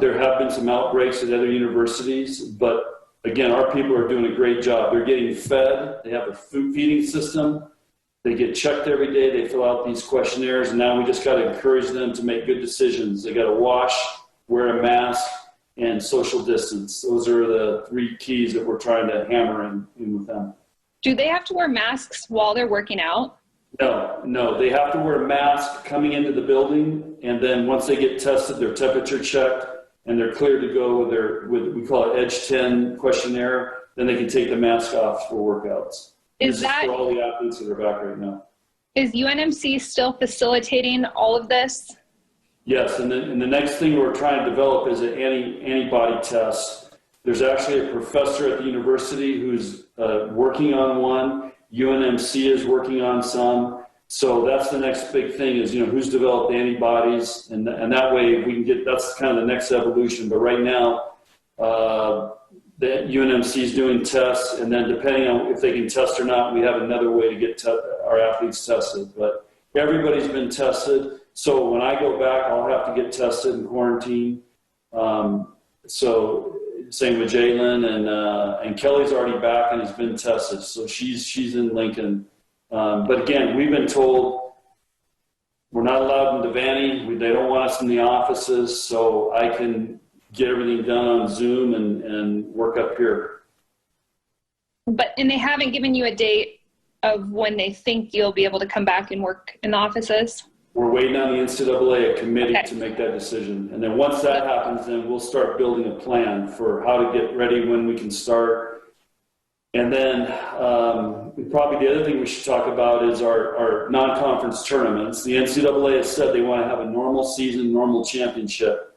There have been some outbreaks at other universities, but again, our people are doing a great job. They're getting fed. They have a food feeding system. They get checked every day. They fill out these questionnaires, and now we just got to encourage them to make good decisions. They got to wash, wear a mask, and social distance. Those are the 3 keys that we're trying to hammer in with them. Do they have to wear masks while they're working out? No. They have to wear a mask coming into the building, and then once they get tested, their temperature checked, and they're cleared to go with we call it Edge 10 questionnaire. Then they can take the mask off for workouts. This is for all the athletes that are back right now. Is UNMC still facilitating all of this? Yes, and the next thing we're trying to develop is an antibody test. There's actually a professor at the university who's working on one. UNMC is working on some. So that's the next big thing is, who's developed antibodies, and that way we can that's kind of the next evolution. But right now, the UNMC is doing tests, and then depending on if they can test or not, we have another way to get our athletes tested. But everybody's been tested. So when I go back, I'll have to get tested and quarantine. So same with Jalen, and Kelly's already back and has been tested. So she's in Lincoln. But again, we've been told we're not allowed in Devaney. They don't want us in the offices, so I can get everything done on Zoom and work up here. And they haven't given you a date of when they think you'll be able to come back and work in the offices? We're waiting on the NCAA, a committee, to make that decision. And then once that happens, then we'll start building a plan for how to get ready, when we can start. And then probably the other thing we should talk about is our non-conference tournaments. The NCAA has said they want to have a normal season, normal championship.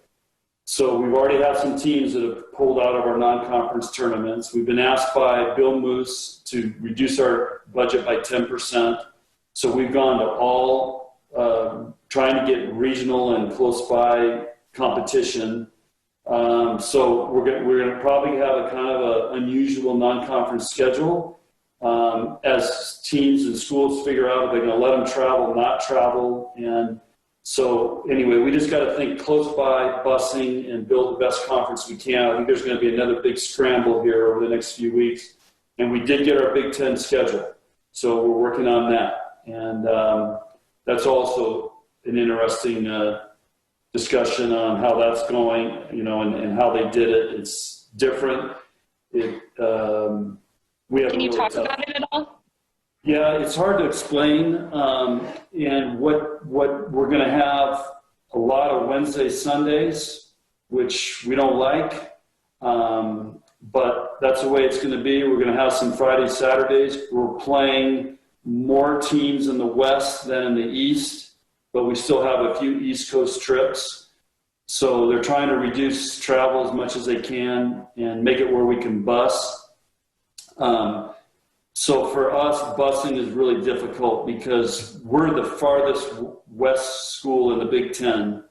So we've already had some teams that have pulled out of our non-conference tournaments. We've been asked by Bill Moose to reduce our budget by 10%. So we've gone to all trying to get regional and close by competition. So we're gonna probably have a kind of an unusual non-conference schedule as teams and schools figure out if they're going to let them travel, not travel. And so anyway, we just got to think close by, busing, and build the best conference we can. I think there's going to be another big scramble here over the next few weeks. And we did get our Big Ten schedule, so we're working on that. And that's also an interesting discussion on how that's going, and how they did it. It's different. Can you talk about it at all? Yeah, it's hard to explain. And what we're going to have a lot of Wednesday, Sundays, which we don't like. But that's the way it's going to be. We're going to have some Friday, Saturdays. We're playing more teams in the West than in the East, but we still have a few East Coast trips. So they're trying to reduce travel as much as they can and make it where we can bus. So for us, busing is really difficult because we're the farthest west school in the Big Ten.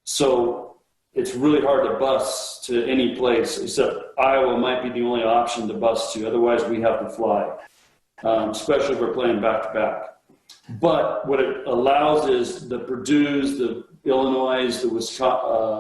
So it's really hard to bus to any place, except Iowa might be the only option to bus to. Otherwise, we have to fly, especially if we're playing back-to-back. But what it allows is the Purdue's, the Illinois', the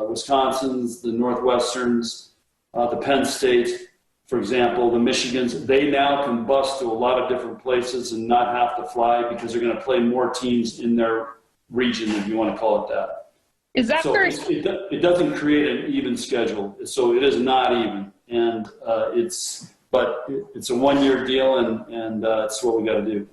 Wisconsin's, the Northwesterns, the Penn State, for example, the Michigans, they now can bus to a lot of different places and not have to fly because they're going to play more teams in their region, if you want to call it that. Is that so it doesn't create an even schedule, so it is not even, and it's a one-year deal, and it's what we got to do.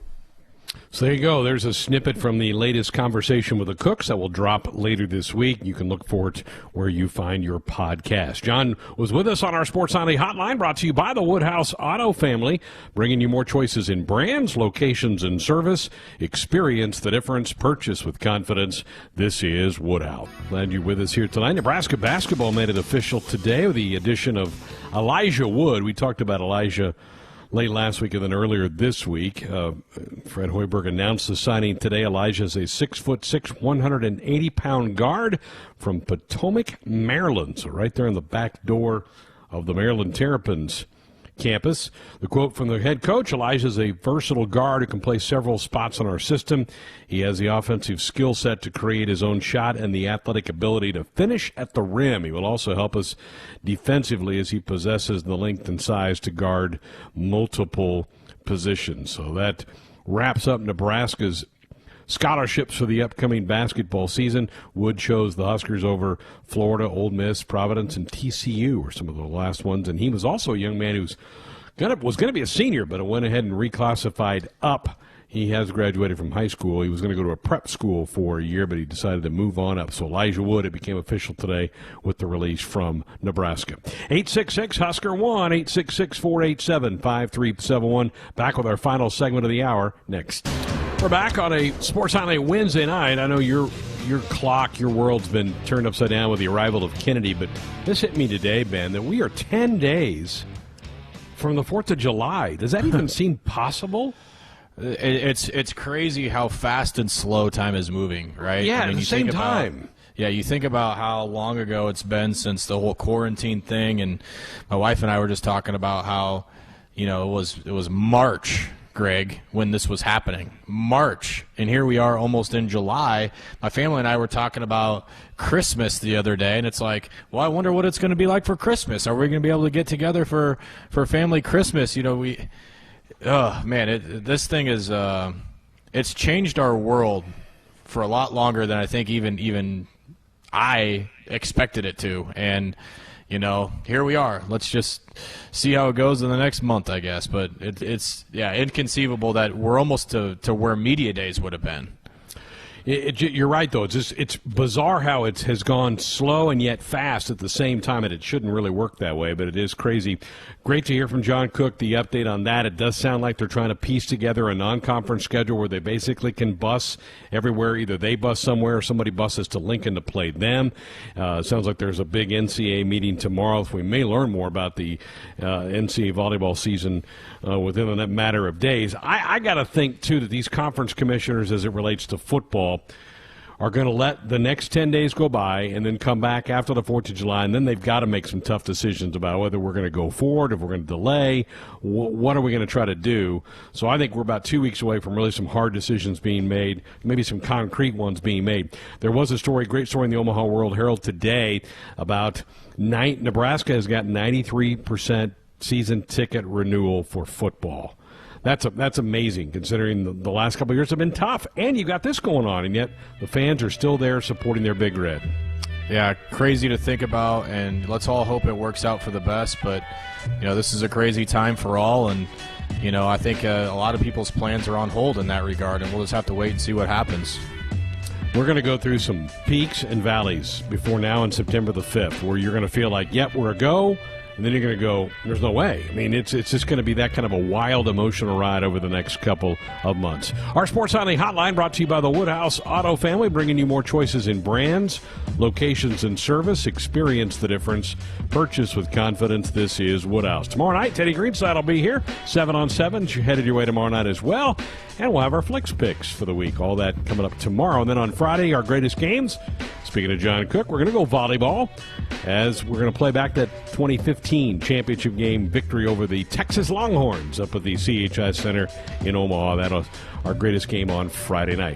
So there you go. There's a snippet from the latest conversation with the Cooks that will drop later this week. You can look for it where you find your podcast. John was with us on our Sports Sunday Hotline, brought to you by the Woodhouse Auto Family, bringing you more choices in brands, locations, and service. Experience the difference. Purchase with confidence. This is Woodhouse. Glad you're with us here tonight. Nebraska basketball made it official today with the addition of Elijah Wood. We talked about Elijah late last week and then earlier this week. Fred Hoiberg announced the signing today. Elijah is a 6'6", 180-pound guard from Potomac, Maryland. So right there in the back door of the Maryland Terrapins campus. The quote from the head coach: Elijah is a versatile guard who can play several spots in our system. He has the offensive skill set to create his own shot and the athletic ability to finish at the rim. He will also help us defensively as he possesses the length and size to guard multiple positions. So that wraps up Nebraska's scholarships for the upcoming basketball season. Wood chose the Huskers over Florida, Ole Miss, Providence, and TCU were some of the last ones. And he was also a young man who was going to be a senior, but went ahead and reclassified up. He has graduated from high school. He was going to go to a prep school for a year, but he decided to move on up. So Elijah Wood, it became official today with the release from Nebraska. 866-HUSKER-1, 866-487-5371. Back with our final segment of the hour next. We're back on a Sports Highlight Wednesday night. I know your clock, your world's been turned upside down with the arrival of Kennedy, but this hit me today, Ben, that we are 10 days from the 4th of July. Does that even seem possible? It's crazy how fast and slow time is moving, right? Yeah, at the same time. Yeah, you think about how long ago it's been since the whole quarantine thing, and my wife and I were just talking about how, it was March, Greg, when this was happening. March. And here we are almost in July. My family and I were talking about Christmas the other day, and it's like, well, I wonder what it's going to be like for Christmas. Are we going to be able to get together for family Christmas? This thing is it's changed our world for a lot longer than I think even I expected it to. And here we are. Let's just see how it goes in the next month, I guess. But it's inconceivable that we're almost to where media days would have been. You're right, though. It's bizarre how it has gone slow and yet fast at the same time, and it shouldn't really work that way, but it is crazy. Great to hear from John Cook, the update on that. It does sound like they're trying to piece together a non-conference schedule where they basically can bus everywhere. Either they bus somewhere or somebody buses to Lincoln to play them. It sounds like there's a big NCAA meeting tomorrow. We may learn more about the NCAA volleyball season within a matter of days. I got to think, too, that these conference commissioners, as it relates to football, are going to let the next 10 days go by and then come back after the 4th of July, and then they've got to make some tough decisions about whether we're going to go forward, if we're going to delay, what are we going to try to do. So I think we're about 2 weeks away from really some hard decisions being made, maybe some concrete ones being made. There was a story, great story in the Omaha World Herald today about Nebraska has got 93% season ticket renewal for football. That's amazing, considering the last couple of years have been tough, and you got this going on, and yet the fans are still there supporting their Big Red. Yeah, crazy to think about, and let's all hope it works out for the best. But this is a crazy time for all, and I think a lot of people's plans are on hold in that regard, and we'll just have to wait and see what happens. We're going to go through some peaks and valleys before now and September the 5th, where you're going to feel like, yep, we're a go. And then you're going to go, there's no way. I mean, it's just going to be that kind of a wild emotional ride over the next couple of months. Our Sports Nightly Hotline brought to you by the Woodhouse Auto Family, bringing you more choices in brands, locations, and service. Experience the difference. Purchase with confidence. This is Woodhouse. Tomorrow night, Teddy Greenside will be here, 7 on 7. You're headed your way tomorrow night as well. And we'll have our Flicks Picks for the week. All that coming up tomorrow. And then on Friday, our greatest games. Speaking of John Cook, we're going to go volleyball as we're going to play back that 2015 championship game victory over the Texas Longhorns up at the CHI Center in Omaha. That was our greatest game on Friday night.